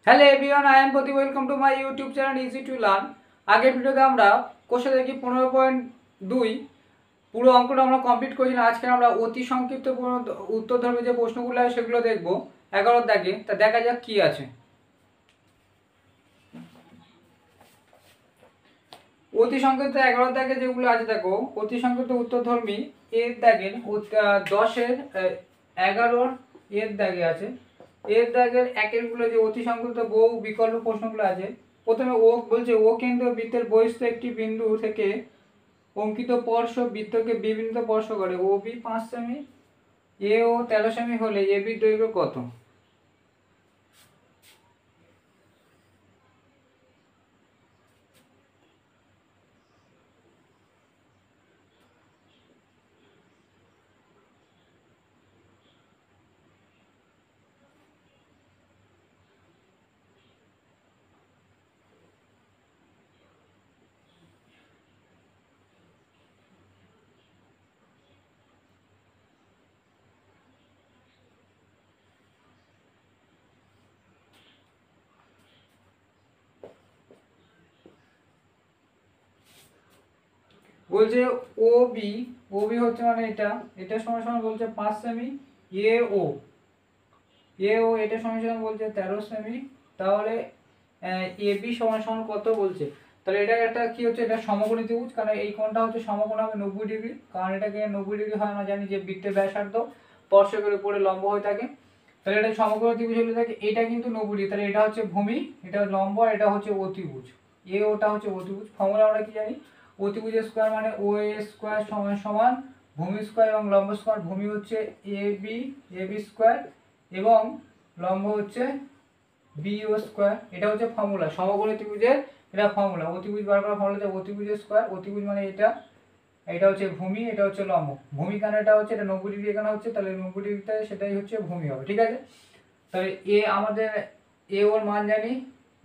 Hello everyone, I am Pradeep. Welcome to my YouTube channel easy to learn. আগের ভিডিওতে আমরা কোষে দেখি 15.2 পুরো অঙ্কটা আমরা কমপ্লিট করেছিলাম। আজকে আমরা অতি সংক্ষিপ্ত উত্তরধর্মী যে প্রশ্নগুলো আছে সেগুলো দেখবো 11 দাগে। তা দেখা যাক কি আছে। অতি সংক্ষিপ্ত 11 দাগে যেগুলো আছে দেখো, অতি সংক্ষিপ্ত উত্তরধর্মী এর দাগের 10-এর 11 এর দাগে আছে। এর দাগের একের গুলো যে অতি সংক্ষিপ্ত বহু বিকল্প প্রশ্নগুলো আছে। প্রথমে ও বলছে, ও কেন্দ্র বৃত্তের বহিস্থ একটি বিন্দু থেকে অঙ্কিত স্পর্শ বৃত্তকে বিভিন্ন স্পর্শ করে। ও বি 5 সেমি, এ ও 13 সেমি হলে এ বি দৈর্ঘ্য কত? বলছে ও বি হচ্ছে মানে এটা সমান সমান বলছে 5 সেমি। এ ও এটা সমান সমান বলছে 13 সেমি। তাহলে এ বি সমান সমান কত বলছে? তাহলে এটা একটা কি হচ্ছে, এটা সমকোণী ত্রিভুজ, কারণ এই কোণটা হচ্ছে সমকোণ হবে 90 ডিগ্রি। কারণ এটাকে 90 ডিগ্রি হয়, আমরা জানি যে বৃত্তের ব্যাসার্ধ স্পর্শকের উপরে লম্ব হয়ে থাকে। তাহলে এটা সমকোণী ত্রিভুজ হলে থাকে, এটা কিন্তু 90 ডিগ্রি। তাহলে এটা হচ্ছে ভূমি, এটা লম্ব, এটা হচ্ছে অতিভুজ। এ ওটা হচ্ছে অতিভুজ। ফর্মুলা আমরা কি জানি? অতিভুজের স্কয়ার মানে ও এ স্কয়ার সমান সমান ভূমি স্কয়ার এবং লম্ব স্কয়ার। ভূমি হচ্ছে এ বি স্কয়ার এবং লম্ব হচ্ছে বি ও স্কয়ার। এটা হচ্ছে ফর্মুলা সমকোণী ত্রিভুজের, এটা ফর্মুলা। অতিভুজ বার করার ফর্মুলা হচ্ছে অতিভুজের স্কয়ার। অতিভুজ মানে এটা হচ্ছে ভূমি, এটা হচ্ছে লম্ব। ভূমি কেন এটা হচ্ছে, এটা 90 ডিগ্রি এখানে হচ্ছে, তাহলে 90 ডিগ্রিতে সেটাই হচ্ছে ভূমি হবে। ঠিক আছে, তাহলে আমাদের এ ওর মান জানি,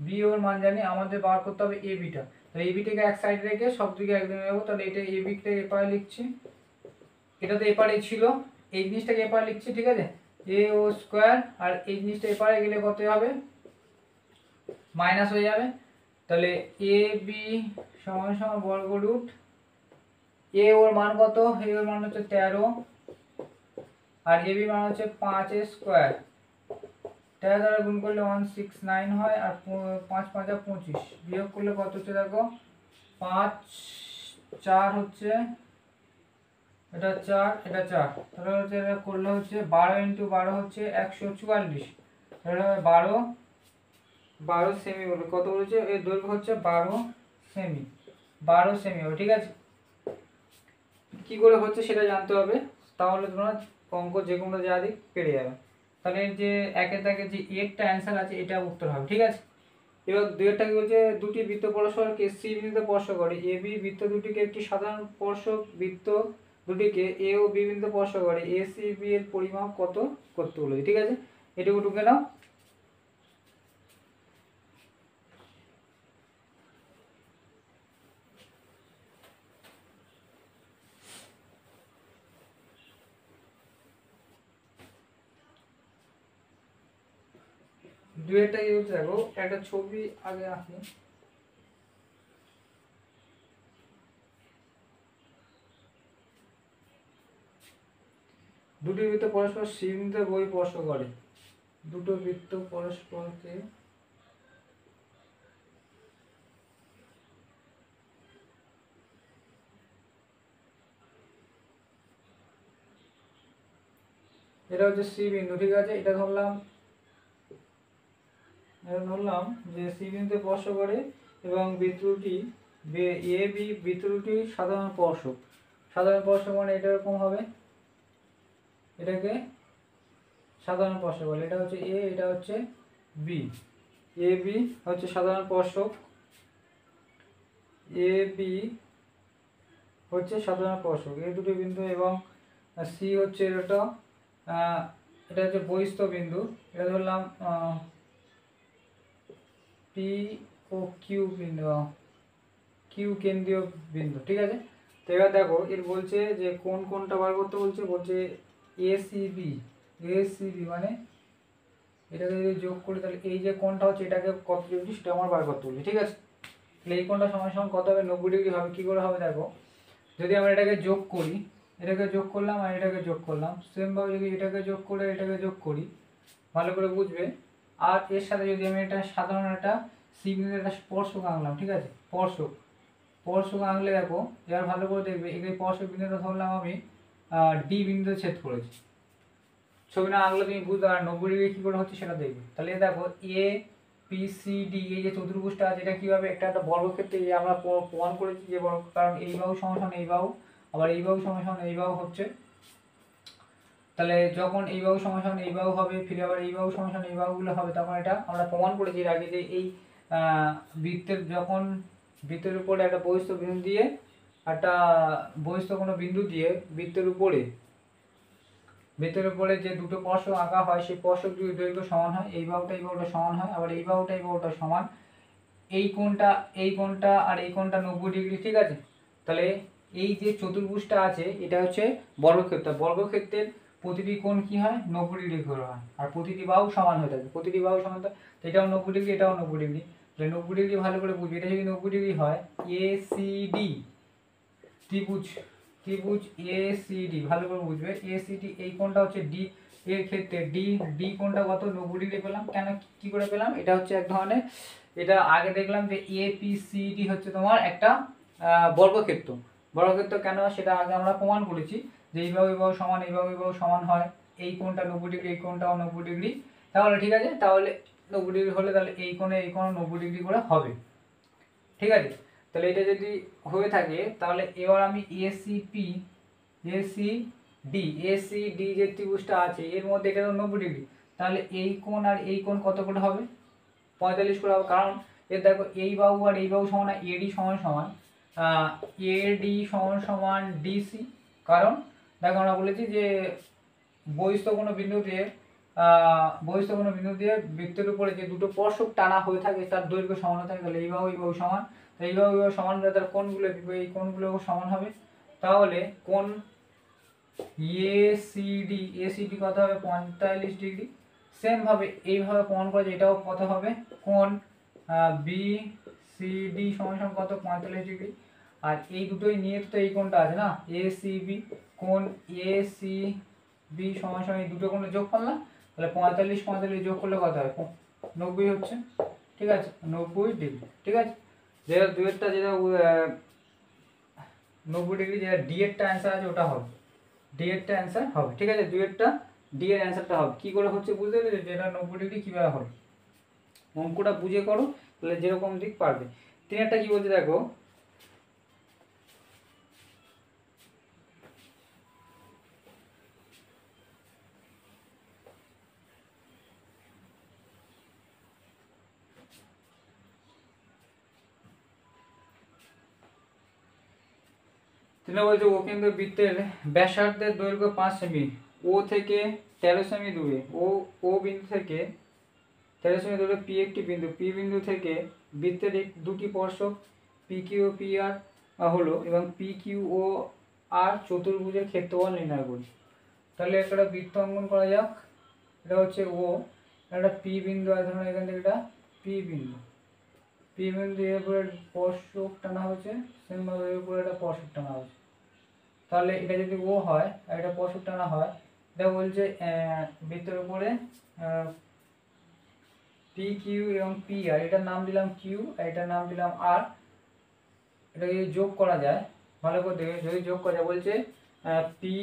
বি ওর মান জানি, আমাদের বার করতে হবে এ বিটা। তাহলে এ বিটাকে এক সাইড রেখে সব দিকে একদম নেব। তাহলে এটা এ বিটা এপারে লিখছি, এটা তো এপারে ছিল, এই জিনিসটাকে এপারে লিখছি। ঠিক আছে, এ ও স্কয়ার, আর এই জিনিসটা এপারে গেলে কত হবে? মাইনাস হয়ে যাবে। তাহলে এ বি সমান সমান বর্গ রুট এ ওর মান কত? এ ওর মান হচ্ছে 13, আর এ বি মান হচ্ছে 5 এর স্কয়ার। 13 দ্বারা গুণ করলে 169 হয়, আর 5 5 25, বিয়োগ করলে কত হচ্ছে দেখো, 5 4 হচ্ছে, এটা 4, এটা 4। তাহলে হচ্ছে এটা করলে হচ্ছে 12 ইন্টু 12 হচ্ছে 144। তাহলে 12 সেমি বলে কত বলেছে? এর দৈর্ঘ্য হচ্ছে 12 সেমি, 12 সেমি হবে। ঠিক আছে, কি করে হচ্ছে সেটা জানতে হবে, তাহলে তোমরা অঙ্ক যে কোনো যা দিক পেরে যাবে। তাহলে এর যে একের দাগে যে একটা অ্যান্সার আছে এটা উত্তর হবে। ঠিক আছে, এবার দুইটা কি বলছে, দুটি বৃত্ত পরস্পরকে সি বিন্দুতে স্পর্শ করে। এ বি বৃত্ত দুটিকে একটি সাধারণ স্পর্শক বৃত্ত দুটিকে এ ও বি বিন্দুতে স্পর্শ করে। এ সি বি এর পরিমাপ কত করতে বলেছে। ঠিক আছে, এটুকু টুকে নাও। দুইটা কি বলছে দেখো, একটা ছবি আগে আঁকি। দুটি বৃত্ত পরস্পর সি বিন্দুতে বই স্পর্শ করে। দুটো বৃত্ত পরস্পরকে এটা হচ্ছে সি বিন্দু। ঠিক আছে, এটা ধরলাম যে সি বিন্দুতে স্পর্শ করে এবং বৃত্তটি এ বি বৃত্তটি সাধারণ স্পর্শক। সাধারণ স্পর্শক মানে এটা এরকম হবে, এটাকে সাধারণ স্পর্শক বলে। এটা হচ্ছে এ, এটা হচ্ছে বি। এ বি হচ্ছে সাধারণ স্পর্শক, এ বি হচ্ছে সাধারণ স্পর্শক এই দুটো বিন্দু, এবং সি হচ্ছে এটা হচ্ছে বহিস্থ বিন্দু। এটা ধরলাম পি ও কিউ বিন্দু, কিউ কেন্দ্রীয় বিন্দু। ঠিক আছে, তো এবার দেখো এর বলছে যে কোনটা বার করতে বলছে। এ সি বি মানে এটাকে যদি যোগ করি তাহলে এই যে কোণটা হচ্ছে এটাকে কত ডিগ্রি সেটা আমার বার করতে হবে, ঠিক আছে। তাহলে এই কোণটা সমান সমান কত হবে, 90 ডিগ্রি হবে। কী করে হবে দেখো, যদি আমরা এটাকে যোগ করি, এটাকে যোগ করলাম আর এটাকে যোগ করলাম, সেমভাবে যদি এটাকে যোগ করে এটাকে যোগ করি, ভালো করে বুঝবে। আর এর সাথে যদি আমি এটা সাধারণ একটা সি বিন্দুতে একটা স্পর্শক আঁকলাম, ঠিক আছে, স্পর্শক আঁকলে দেখো এবার ভালো করে দেখবে, এই স্পর্শক বিন্দুটা ধরলাম আমি ডি বিন্দুতে ছেদ করেছি। ছবি না আঁকলে তুমি বুঝতে পারো 90 ডিগ্রি কী করে হচ্ছে সেটা দেখবে। তাহলে দেখো এ পি সি ডি এই যে চতুর্ভুজটা আছে এটা কীভাবে একটা বর্গক্ষেত্রে যে আমরা প্রমাণ করেছি যে বর্গ, কারণ এই বাহু সমান এই বাহু, আবার এই বাহু সমান এই বাহু হচ্ছে। তাহলে যখন এই বাহু সমান এই বাহু হবে, ফিরে আবার এই বাহু সমান এই বাহুগুলো হবে, তখন এটা আমরা প্রমাণ করেছি এর আগে যে এই বৃত্তের যখন বৃত্তের উপরে একটা বহিস্থ বিন্দু দিয়ে একটা বহিস্থ কোনো বিন্দু দিয়ে বৃত্তের উপরে যে দুটো স্পর্শক আঁকা হয় সেই স্পর্শক দুই দৈর্ঘ্য সমান হয়, এই বাহুটা সমান হয়, আবার এই বাহুটা সমান, এই কোণটা আর এই কোণটা 90 ডিগ্রি, ঠিক আছে। তাহলে এই যে চতুর্ভুজটা আছে এটা হচ্ছে বর্গক্ষেত্রের প্রতিটি কোণ কি হয় 90 ডিগ্রি করে হয়, আর প্রতিটি বাহু সমান হয়ে থাকে, প্রতিটি বাহু সমান থাকে। এটাও 90 ডিগ্রি, এটাও 90 ডিগ্রি। তাহলে 90 ডিগ্রি ভালো করে বুঝবি, এটা যদি 90 ডিগ্রি হয়, এ সি ডি ত্রিভুজ এ সি ডি ভালো করে বুঝবে। এ সি ডি এই কোণটা হচ্ছে ডি এর ক্ষেত্রে ডি কোণটা কত 90 ডিগ্রি পেলাম। কেন, কি করে পেলাম, এটা হচ্ছে এক ধরনের, এটা আগে দেখলাম যে এ পি সি ডি হচ্ছে তোমার একটা বর্গক্ষেত্র কেন সেটা আগে আমরা প্রমাণ করেছি যে এই বাহু সমান এই বাহু সমান হয়, এই কোণটা 90 ডিগ্রি এই কোণটাও 90 ডিগ্রি। তাহলে ঠিক আছে, তাহলে 90 ডিগ্রি হলে তাহলে এই কোণে 90 ডিগ্রি করে হবে, ঠিক আছে। তাহলে এটা যদি হয়ে থাকে তাহলে এবার আমি এসিডি যে ত্রিভুজটা আছে এর মধ্যে এটা তো 90 ডিগ্রি, তাহলে এই কোণ আর এই কোণ কত করে হবে, 45 করে হবে। কারণ এর দেখো এই বাহু আর এই বাহু সমান, এডি সমান এডি সমান ডিসি। কারণ দেখো আমরা বলেছি যে বহিস্থ কোনো বিন্দু দিয়ে বৃত্তের উপরে যে দুটো স্পর্শক টানা হয়ে থাকে তার দৈর্ঘ্য সমান হয়ে থাকে। তাহলে এই বাহু সমান, এই বাহু সমান হলে তার কোণগুলো এই কোণগুলো সমান হবে। তাহলে কোণ এসিডি কত হবে 45 ডিগ্রি। সেম ভাবে এইভাবে প্রমাণ করা যায়, এটাও কত হবে, কোণ বিসিডি সমান কত 45 ডিগ্রি। আর এই দুটোই নিয়ে তো এই কোণটা আছে না এসিবি, কোণ এসিবি সমান এই দুটো কোণে যোগ করলাম, তাহলে 45 যোগ করলে কত হয় 90 হচ্ছে, ঠিক আছে, 90 ডিগ্রি, ঠিক আছে। যেটা দুয়েরটা যেটা 90 ডিগ্রি যেটা ডি এরটা অ্যান্সার আছে ওটা হবে, ডি এরটা অ্যান্সার হবে, ঠিক আছে, দুয়েরটা ডি এর অ্যান্সারটা হবে। কি করে হচ্ছে বুঝতে পেরেছো, যেটা 90 ডিগ্রি কীভাবে হবে, অঙ্কটা বুঝে করো তাহলে যেরকম দিক পারবে। তিনেরটা কি বলছে দেখো, তিনি বলছে ও কিন্তু বৃত্তের ব্যাসার্ধের দৈর্ঘ্য 5 সেমি, ও থেকে 13 সেমি দূরে, ও বিন্দু থেকে 13 সেমি দূরে পি একটি বিন্দু, পি বিন্দু থেকে বৃত্তের দুটি স্পর্শক P Q O P R হলো, এবং পি কিউ ও আর চতুর্ভুজের ক্ষেত্রফল নির্ণয় করি। তাহলে একটা বৃত্ত অঙ্কন করা যাক। এটা হচ্ছে ও, একটা পি বিন্দু আছে, ধরুন এখান থেকে এটা পি বিন্দু এর উপরে স্পর্শক টানা হয়েছে, সেমভাবে এর উপরে একটা স্পর্শক টানা হয়েছে। তাহলে এটা যদি ও হয় আর এটা স্পর্শক টানা হয়, এটা বলছে বৃত্তের উপরে পি কিউ এবং পি আর, এটার নাম দিলাম কিউ আর এটার নাম দিলাম আর। এটা যদি যোগ করা যায়, ভালো করে দেখে, যদি যোগ করা যায় বলছে পি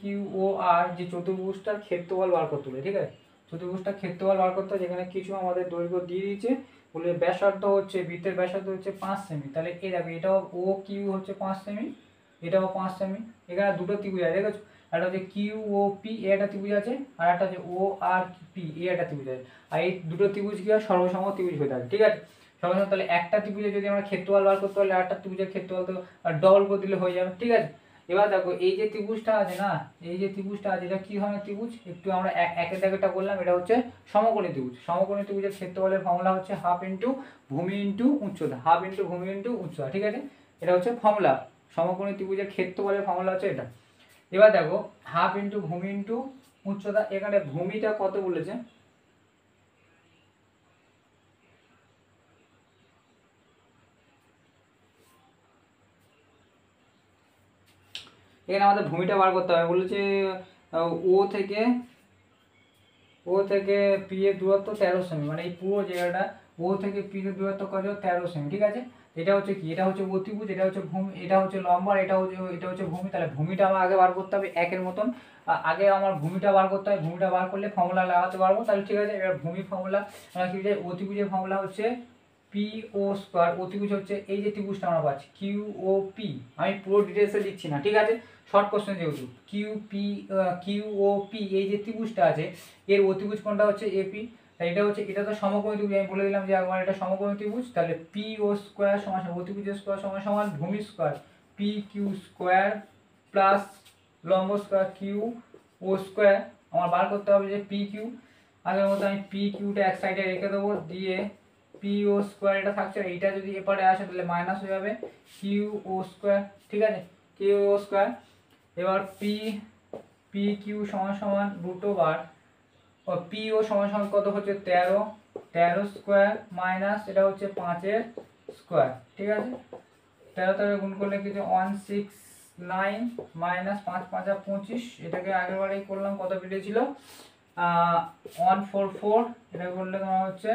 কিউ ও আর যে চতুর্ভুজটার ক্ষেত্রফল বার করতে হবে, ঠিক আছে, চতুর্ভুজটার ক্ষেত্রফল বার করতে হবে, যেখানে কিছু আমাদের দৈর্ঘ্য দিয়ে দিয়েছে, বলে ব্যাসার্ধ হচ্ছে বৃত্তের ব্যাসার্ধ হচ্ছে 5 সেমি। তাহলে এই দেখো এটাও ও কিউ হচ্ছে 5 সেমি, এটাও 5 সেমি। এখানে দুটো ত্রিভুজ আছে, দেখেছো, একটা হচ্ছে কিউ ও পি এ একটা ত্রিভুজ আছে, আর একটা হচ্ছে ও আর পি এ একটা ত্রিভুজ আছে। আর এই দুটো ত্রিভুজ কি হয়, সর্বসম ত্রিভুজ হয়ে থাকে, ঠিক আছে, সর্বসম। তাহলে একটা ত্রিভুজে যদি আমরা ক্ষেত্রফল বার করতে হলে আরেকটা ত্রিভুজের ক্ষেত্রফল তো ডবল করে দিলে হয়ে যাবে, ঠিক আছে। এবার দেখো এই যে ত্রিভুজটা আছে না, এই যে ত্রিভুজটা আছে এটা কি ধরনের ত্রিভুজ, একটু আমরা একের দাগেরটা বললাম, এটা হচ্ছে সমকোণী ত্রিভুজ। সমকোণী ত্রিভুজের ক্ষেত্রফলের ফর্মুলা হচ্ছে হাফ ইন্টু ভূমি ইন্টু উচ্চতা, হাফ ইন্টু ভূমি ইন্টু উচ্চতা, ঠিক আছে, এটা হচ্ছে ফর্মুলা। সমকোণী ত্রিভুজের ক্ষেত্রফলের ফর্মুলা হচ্ছে এটা। এবার দেখো হাফ ইন্টু ভূমি ইন্টু উচ্চতা। এখানে ভূমিটা কত বলেছে, এখানে আমাদের ভূমিটা বার করতে হবে। বলেছে ও থেকে পি এর দূরত্ব 13 সেমি, মানে এই পুরো জায়গাটা ও থেকে পি এর দূরত্ব কত 13 সেমি, ঠিক আছে। এটা হচ্ছে কি, এটা হচ্ছে অতিভুজ, এটা হচ্ছে ভূমি, এটা হচ্ছে লম্বা, এটা হচ্ছে ভূমি। তাহলে ভূমিটা আমার আগে বার করতে হবে একের মতন। আগে আমার ভূমিটা বার করতে হবে, ভূমিটা বার করলে ফর্মুলা লাগাতে পারবো। তাহলে ঠিক আছে, এবার ভূমি ফর্মুলা আমরা কি, অতিভুজের ফর্মুলা হচ্ছে পি ও স্কোয়ার। অতিভুজ হচ্ছে এই যে ত্রিভুজটা আমরা পাচ্ছি কিউ ও পি, আমি পুরো ডিটেলসে লিখছি না, ঠিক আছে, শর্ট কোশ্চেন যেহেতু। কিউ ও পি এই যে ত্রিভুজটা আছে এর অতিভুজ কোনটা হচ্ছে এপি। এটা হচ্ছে, এটা তো সমকোণী ত্রিভুজ, আমি বলে দিলাম যে একবার এটা সমকোণী ত্রিভুজ। তাহলে পি ও স্কোয়ার সমান অতিভুজের স্কোয়ার সমান ভূমি square P Q square plus লম্ব স্কোয়ার কিউ ও স্কোয়ার। আমার বার করতে হবে যে পি কিউ, আগের মতো আমি পি কিউটা এক সাইডে রেখে দেবো, দিয়ে পি ও স্কোয়ার এটা থাকছে, এইটা যদি এপারে আসে তাহলে মাইনাস হয়ে যাবে কিউ ও স্কোয়ার, ঠিক আছে, কিউ ও স্কোয়ার। এবার পি কিউ সমান √, পি ও সমান কত হচ্ছে 13 স্কোয়ার মাইনাস এটা হচ্ছে 5 স্কোয়ার, ঠিক আছে। 13 গুণ করলে কিছু 169 মাইনাস 5 5 25, এটাকে আগের বারেই করলাম, কত বেরিয়েছিল 144। এটা করলে তোমার হচ্ছে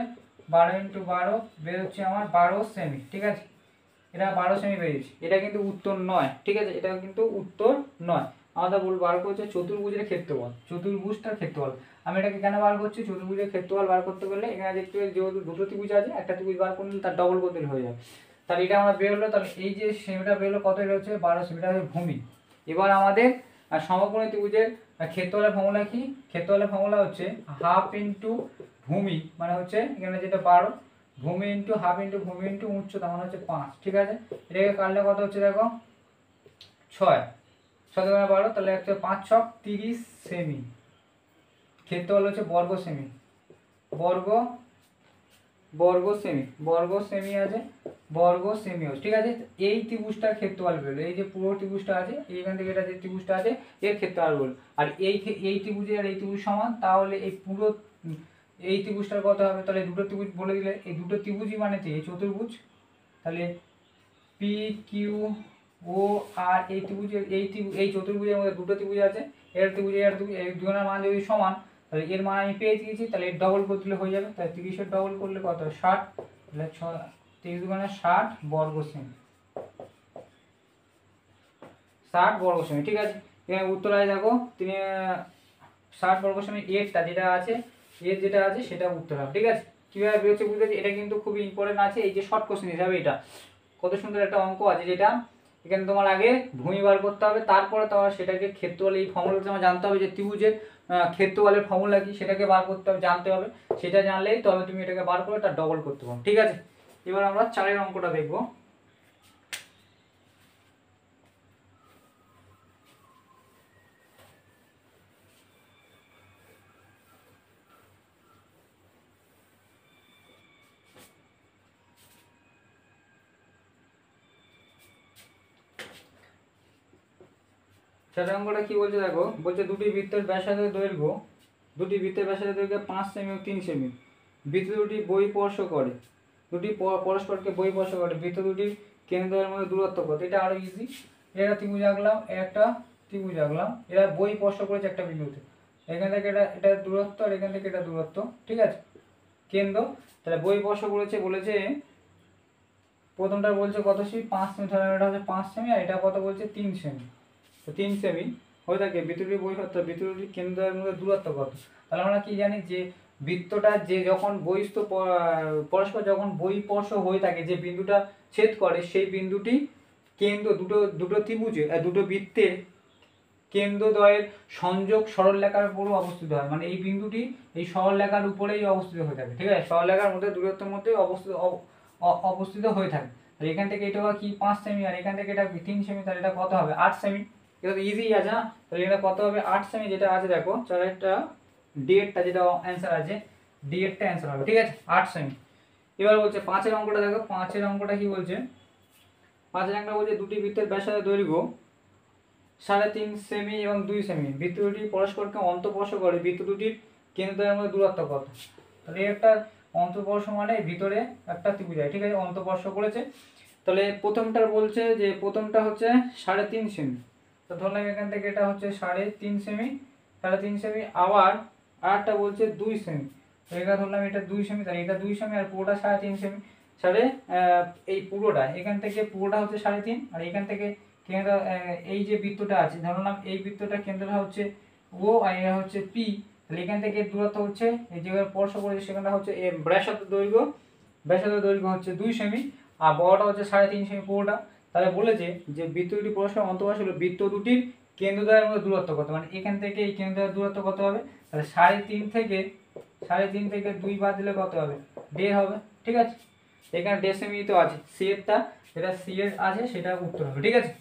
12 × 12 বেরোচ্ছে আমার 12 সেমি, ঠিক আছে, এটা 12 সেমি বেরিয়েছে। এটা কিন্তু উত্তর নয়, ঠিক আছে, এটা কিন্তু উত্তর নয়। আমাদের বার করছে চতুর্ভুজের ক্ষেত্রফল, চতুর্ভুজটার ক্ষেত্রফল। আমি এটাকে কেন বার করছি, চতুর্ভুজের ক্ষেত্রফল বার করতে গেলে এখানে দেখতে যেহেতু দুটো ত্রিভুজ আছে, একটা ত্রিভুজ বার করলে তার ডবল করতে হয়ে যাবে। তাহলে এটা আমরা বেরোলো, তাহলে এই যে সেমিটা বেরোলো কত হচ্ছে 12 সেমিটা হচ্ছে ভূমি। এবার আমাদের সমকোণী ত্রিভুজের ক্ষেত্রফলের ফর্মুলা কি, ক্ষেত্রফলের ফর্মুলা হচ্ছে হাফ ইন্টু ভূমি, মানে হচ্ছে এখানে যেটা 12 ভূমি ইন্টু হাফ ইন্টু ভূমি ইন্টু উচ্চতা, মানে হচ্ছে 5, ঠিক আছে। এটাকে কাটলে কত হচ্ছে দেখো 6 7 12, তাহলে একটা 5 6 30 সেমি। ক্ষেত্রফল হচ্ছে বর্গ সেমি, বর্গ সেমি আছে, বর্গ সেমি হচ্ছে, ঠিক আছে। এই ত্রিভুজটার ক্ষেত্রফল বেরোলো, এই যে পুরো ত্রিভুজটা আছে এইখান থেকে এটা যে ত্রিভুজটা আছে এর ক্ষেত্রফল বেরোলো। আর এই ত্রিভুজের আর এই ত্রিভুজ সমান, তাহলে এই পুরো এই ত্রিভুজটার কত হবে, তাহলে দুটো ত্রিভুজ বলে দিলে, এই দুটো ত্রিভুজই মানে এই চতুর্ভুজ। তাহলে পি কিউ ও আর এই ত্রিভুজের এই চতুর্ভুজের মধ্যে দুটো ত্রিভুজ আছে, এর ত্রিভুজ এই দুজনের মান যদি সমান, তাহলে এর মান আমি পেয়ে দিয়েছি, তাহলে এর ডবল করে দিলে হয়ে যাবে। তাহলে 30-এর ডবল করলে কত 60, তাহলে 30 × 60 বর্গ সেমি, 60 বর্গ সেমি, ঠিক আছে। এখানে উত্তর আছে দেখো 60 বর্গ সেমি, এরটা যেটা আছে সেটা উত্তর হবে, ঠিক আছে। কিভাবে বেরোচ্ছে বুঝতে পারছি, এটা কিন্তু খুবই ইম্পর্টেন্ট আছে, এই যে শর্ট কোশ্চেন হিসাবে এটা কত সুন্দর একটা অঙ্ক আছে, যেটা এখানে তোমার আগে ভূমি বার করতে হবে, তারপরে তোমার সেটাকে ক্ষেত্রফল, এই ফর্মুলাটা তোমার জানতে হবে যে ত্রিভুজের ক্ষেত্রফলের ফর্মুলা কি সেটাকে বার করতে হবে, জানতে হবে। সেটা জানলেই তবে তুমি এটাকে বার করে তার ডবল করতে পারো, ঠিক আছে। এবার আমরা 4 অঙ্কটা দেখবো। অঙ্কটা কি বলছে দেখো, বলছে দুটি বৃত্তের ব্যাসার্ধের দৈর্ঘ্য 5 সেমি ও 3 সেমি। বৃত্ত দুটি বহিঃস্পর্শ করে, পরস্পরকে বহিঃস্পর্শ করে। বৃত্ত দুটি কেন্দ্রের মধ্যে দূরত্ব কত, এটা আরো ইজি। এটা ত্রিভুজ আঁকলাম, একটা ত্রিভুজ আঁকলাম, এরা বহিঃস্পর্শ করেছে একটা বিন্দুতে, এখান থেকে এটা দূরত্ব আর এখান থেকে এটা দূরত্ব, ঠিক আছে, কেন্দ্র। তাহলে বহিঃস্পর্শ করেছে, বলেছে প্রথমটা বলছে কত সেমি 5 সেমি, ধরো এটা হচ্ছে 5 সেমি আর এটা কত বলছে 3 সেমি। তো 3 সেমি হয়ে থাকে বৃত্তটির বৃত্তটির কেন্দ্রের মধ্যে দূরত্ব কত। তাহলে আমরা কি জানি যে বৃত্তটা যে যখন পরস্পর যখন বহিঃস্পর্শ হয়ে থাকে, যে বিন্দুটা ছেদ করে সেই বিন্দুটি কেন্দ্র দুটো ত্রিভুজে দুটো বৃত্তের কেন্দ্রদ্বয়ের সংযোগ সরলরেখার উপর অবস্থিত হয়, মানে এই বিন্দুটি এই সরলরেখার উপরেই অবস্থিত হয়ে থাকে, ঠিক আছে, সরলরেখার মধ্যে দূরত্বের মধ্যে অবস্থিত হয়ে থাকে। তাহলে এখান থেকে এটা কি 5 সেমি আর এখান থেকে এটা 3 সেমি, তাহলে এটা কত হবে 8 সেমি। এটা তো ইজি আছে না, তাহলে এটা কত হবে 8 সেমি, যেটা আছে দেখো চারেরটা ডি-এরটা যেটা অ্যান্সার আছে, ডি-এরটা অ্যান্সার হবে, ঠিক আছে, 8 সেমি। এবার বলছে 5 অঙ্কটা দেখো, 5 অঙ্কটা কি বলছে, 5 অঙ্কটা বলছে দুটি বৃত্তের ব্যাসার্ধের দৈর্ঘ্য 3.5 সেমি এবং 2 সেমি, বৃত্ত দুটি পরস্পরকে অন্তঃস্পর্শ করে, বৃত্ত দুটির কেন্দ্রদ্বয়ের মধ্যে দূরত্ব কত? তাহলে একটা অন্তঃস্পর্শ মানে ভিতরে একটা ত্রিভুজ, ঠিক আছে, অন্তঃস্পর্শ করেছে। তাহলে প্রথমটা বলছে যে প্রথমটা হচ্ছে 3.5 সেমি, তো ধরলাম এখান থেকে এটা হচ্ছে 3.5 সেমি, 3.5 সেমি। আবার আরেকটা বলছে 2 সেমি, তো এটা ধরলাম এটা 2 সেমি, তাহলে এটা 2 সেমি আর পুরোটা 3.5 সেমি। এই পুরোটা এখান থেকে পুরোটা হচ্ছে 3.5, আর এখান থেকে কেন্দ্র এই যে বৃত্তটা আছে ধরলাম এই বৃত্তটা কেন্দ্রটা হচ্ছে ও আর এটা হচ্ছে পি, তাহলে এখান থেকে দূরত্ব হচ্ছে এই জায়গায় স্পর্শ করেছে সেখানটা হচ্ছে ব্যাসার্ধ দৈর্ঘ্য হচ্ছে 2 সেমি, আর বড়টা হচ্ছে 3.5 সেমি পুরোটা। তাহলে বলেছে যে বৃত্ত দুটি পরস্পর অন্তঃস্পর্শ হলো, বৃত্ত দুটির কেন্দ্রদ্বয়ের মধ্যে দূরত্ব কত, মানে এখান থেকে এই কেন্দ্রদ্বয়ের দূরত্ব কত হবে? তাহলে 3.5 থেকে 2 বাদ দিলে কত হবে? 1.5 হবে, ঠিক আছে। এখানে 1.5 সেমি তো আছে, সি এরটা যেটা সি এর আছে সেটা উত্তর হবে, ঠিক আছে।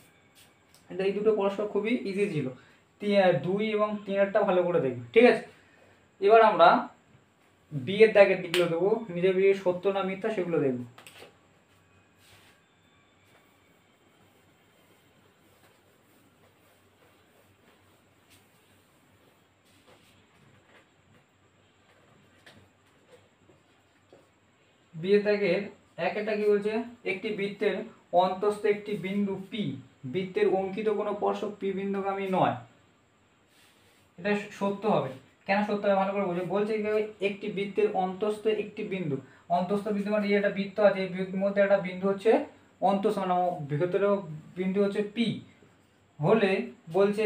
এই দুটো পরস্পর খুবই ইজি ছিল, 2 এবং 3 ভালো করে দেখবে, ঠিক আছে। এবার আমরা বি এর দাগের দিকগুলো দেবো, নিজের বিয়ে সত্য না মিথ্যা সেগুলো দেখবো। বিয়ের দাগের একটা কি বলছে, একটি বৃত্তের অন্তস্থ একটি বিন্দু পি বৃত্তের অঙ্কিত কোনো স্পর্শক পি বিন্দুগামী নয়, এটা সত্য হবে। কেন সত্য হবে ভালো করে বলছে একটি বৃত্তের অন্তস্থ একটি বিন্দু, অন্তস্থ বিন্দু মানে একটা বৃত্ত আছে, এই বৃত্তের মধ্যে একটা বিন্দু হচ্ছে অন্তস্থ মানে ভেতরেও বিন্দু হচ্ছে পি হলে, বলছে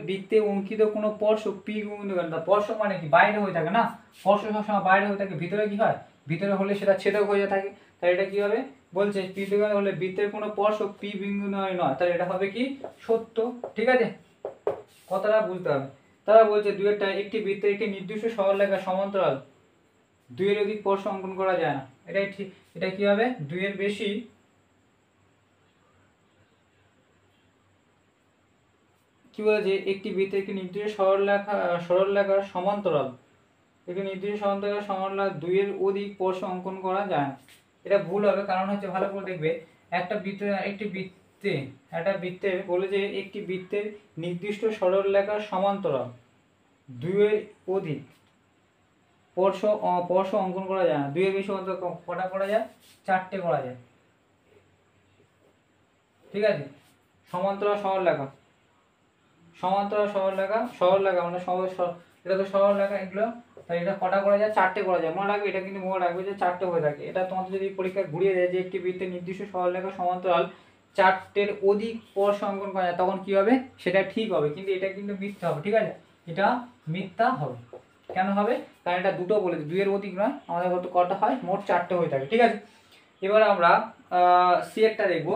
বৃত্তে অঙ্কিত কোনো স্পর্শক পি বিন্দু, স্পর্শক মানে কি বাইরে হয়ে থাকে না, স্পর্শ সবসময় বাইরে হয়ে থাকে, ভিতরে কি হয়, ভিতরে হলে সেটা ছেদক হয়ে থাকে। তাই এটা কি হবে, বলছে পি বিন্দু হলে বৃত্তের কোনো স্পর্শক পি বিন্দু নয়, তাহলে এটা হবে কি সত্য, ঠিক আছে, কথাটা বুঝতে হবে। তারা বলছে দুইয়েরটা একটি বৃত্তের একটি নির্দিষ্ট সরলরেখা সমান্তরাল 2 এর অধিক স্পর্শ অঙ্কন করা যায় না, এটাই ঠিক। এটা কি হবে, 2 এর বেশি কি বলেছে, একটি বৃত্তের একটি নির্দিষ্ট সরলরেখার সমান্তরাল, একটি নির্দিষ্ট সমান্তরাল 2 এর অধিক স্পর্শ অঙ্কন করা যায় না। এটা ভুল হবে, কারণ হচ্ছে ভালো করে দেখবে, একটা বৃত্তের বলে যে একটি বৃত্তের নির্দিষ্ট সরলরেখার সমান্তরাল 2 এর অধিক স্পর্শ অঙ্কন করা যায় না। 2 এর বেশি কটা করা যায়? 4টে করা যায়, ঠিক আছে। সমান্তরাল সরলরেখা মানে এটা তো সরলরেখা, এগুলো তাই এটা কটা করা যায়? 4টে করা যায়, মনে রাখবে, এটা কিন্তু মনে রাখবে যে 4টে হয়ে থাকে। এটা তোমাদের যদি পরীক্ষা ঘুরিয়ে দেয় যে একটি বৃত্তের নির্দিষ্ট সরলরেখা সমান্তরাল 4টের অধিক স্পর্শ অঙ্কন করা যায়, তখন কি হবে, সেটা ঠিক হবে, কিন্তু এটা কিন্তু মিথ্যা হবে, ঠিক আছে, এটা মিথ্যা হবে। কেন হবে? কারণ এটা দুটো বলেছে, 2 এর অধিক নয়, আমাদের কত হয়, মোট 4টে হয়ে থাকে, ঠিক আছে। এবার আমরা সি একটা দেখবো।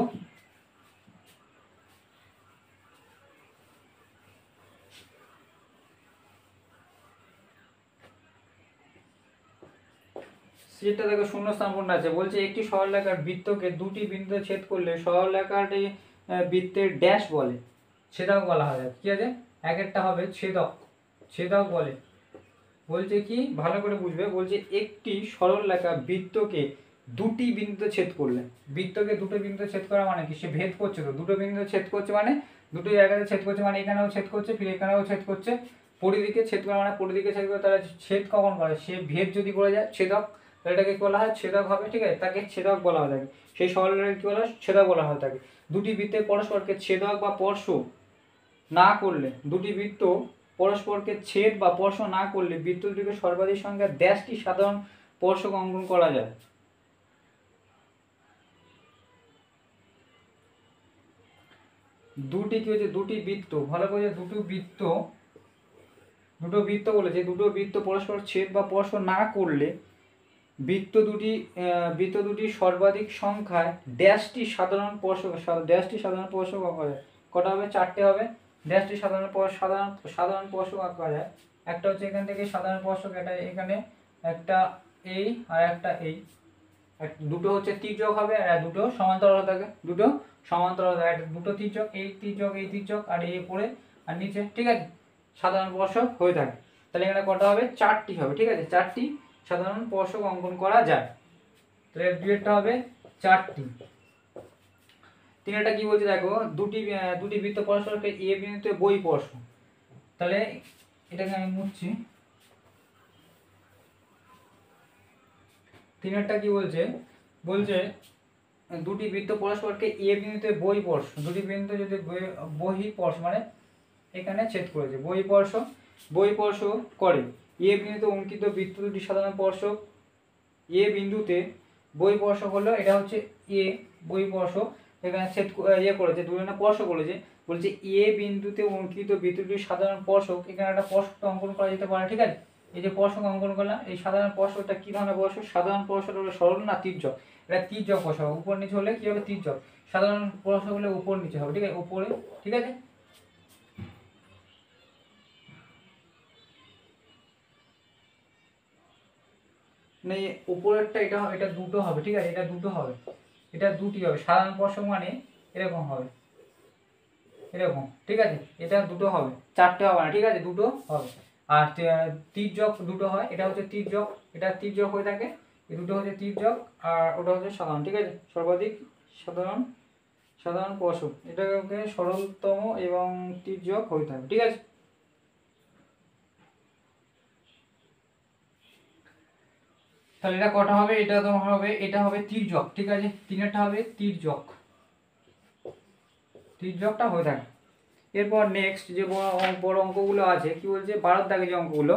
সেটা দেখো শূন্যস্থান পূর্ণ আছে, বলছে একটি সরলরেখার বৃত্তকে দুটি বিন্দুতে ছেদ করলে সরলরেখাটি বৃত্তের ড্যাশ বলে, ছেদক বলা হয়, কি আছে, একটা হবে ছেদক বলে। বলছে কি ভালো করে বুঝবে, বলছে একটি সরলরেখা বৃত্তকে দুটি বিন্দুতে ছেদ করলে, বৃত্তকে দুটো বিন্দুতে ছেদ করা মানে কি, সে ভেদ করছে, তো দুটো বিন্দুতে ছেদ করছে মানে দুটো জায়গাতে ছেদ করছে, মানে এখানেও ছেদ করছে ফিরে এখানেও ছেদ করছে, পরিধিকে ছেদ করা মানে পরিধিকে ছেদ করে, তারা ছেদ কখন করে, সে ভেদ যদি করে যায় ছেদক, তাহলে এটাকে কি বলা হয়, ছেদক হবে, ঠিক আছে, তাকে ছেদক বলা হয় থাকে, সেই সরলরেখা কি বলা হয়, ছেদক বলা হয় থাকে। দুটি বৃত্তের পরস্পরকে ছেদক বা স্পর্শ না করলে, দুটি বৃত্ত পরস্পরকে ছেদ বা স্পর্শ না করলে বৃত্ত দুটিকে সর্বাধিক সংখ্যা ড্যাশটি সাধারণ স্পর্শক অঙ্কন করা যায়। দুটি কি হচ্ছে, দুটি বৃত্ত, ভালো করে দুটো বৃত্ত বলেছে, দুটো বৃত্ত পরস্পর ছেদ বা স্পর্শ না করলে বৃত্ত দুটি সর্বাধিক সংখ্যায় ড্যাশটি সাধারণ স্পর্শক আঁকা যায়। কটা হবে? 4টে হবে। ড্যাশটি সাধারণ স্পর্শক আঁকা যায়। একটা হচ্ছে এখান থেকে সাধারণ স্পর্শক, এটা এখানে একটা এই আর একটা এই, দুটো হচ্ছে তির্যক হবে আর দুটো সমান্তরাল থাকে, দুটো তির্যক, এই তির্যক আর এই পরে আর নিচে, ঠিক আছে, সাধারণ স্পর্শক হয়ে থাকে। তাহলে এখানে কটা হবে? 4টি হবে, ঠিক আছে, 4টি সাধারণ স্পর্শক অঙ্কন করা যায়। তাহলে ডুয়েটটা হবে 4টি। তিনটা কি বলছে দেখো, দুটি বৃত্ত পরস্পরকে এ বিন্দুতে বহিঃস্পর্শ। তাহলে এটাকে আমি মুছছি। তিনটা কি বলছে, বলছে দুটি বৃত্ত পরস্পরকে এ বিন্দুতে বহিঃস্পর্শ, দুটি বিন্দু যদি বহিঃস্পর্শ মানে এখানে ছেদ করেছে, বহিঃস্পর্শ করে এ বিন্দুতে অঙ্কিত বৃত্ত দুটি সাধারণ স্পর্শক এ বিন্দুতে বহিঃস্পর্শ হলো, এটা হচ্ছে এ বহিঃস্পর্শ, এখানে ছেদ করেছে, দুজনে স্পর্শ করেছে। বলছে এ বিন্দুতে অঙ্কিত বৃত্ত দুটি সাধারণ স্পর্শক, এখানে একটা স্পর্শক অঙ্কন করা যেতে পারে, ঠিক আছে। এই যে স্পর্শক অঙ্কন করলাম, এই সাধারণ স্পর্শকটা কি ধরনের স্পর্শক? সাধারণ স্পর্শক হলো সরল না তির্যক, এটা তির্যক স্পর্শক, উপর নিচে হলে কি হবে? তির্যক। সাধারণ স্পর্শক হলে উপর নিচে হবে, ঠিক আছে, উপরে, ঠিক আছে। মানে উপরেরটা এটা দুটো হবে, ঠিক আছে, এটা দুটো হবে, এটা দুটি হবে। সাধারণ স্পর্শক মানে এরকম হবে, এরকম, ঠিক আছে, এটা দুটো হবে, চারটে হবে না, ঠিক আছে, দুটো হবে। আর তির্যক দুটো হয়, এটা হচ্ছে তির্যক, এটা তির্যক হয়ে থাকে, এই দুটো হচ্ছে তির্যক, আর ওটা হচ্ছে সাধারণ, ঠিক আছে, সর্বাধিক সাধারণ স্পর্শক, এটাকে সরলতম এবং তির্যক হয়ে থাকে, ঠিক আছে। তাহলে এটা কটা হবে? এটা তোমার হবে, এটা হবে তির্যক, ঠিক আছে, তিনটা হবে তির্যকটা হয়ে থাকে। এরপর নেক্সট যে বড় অঙ্কগুলো আছে, কি বলছে, 12 দাগে যে অঙ্কগুলো,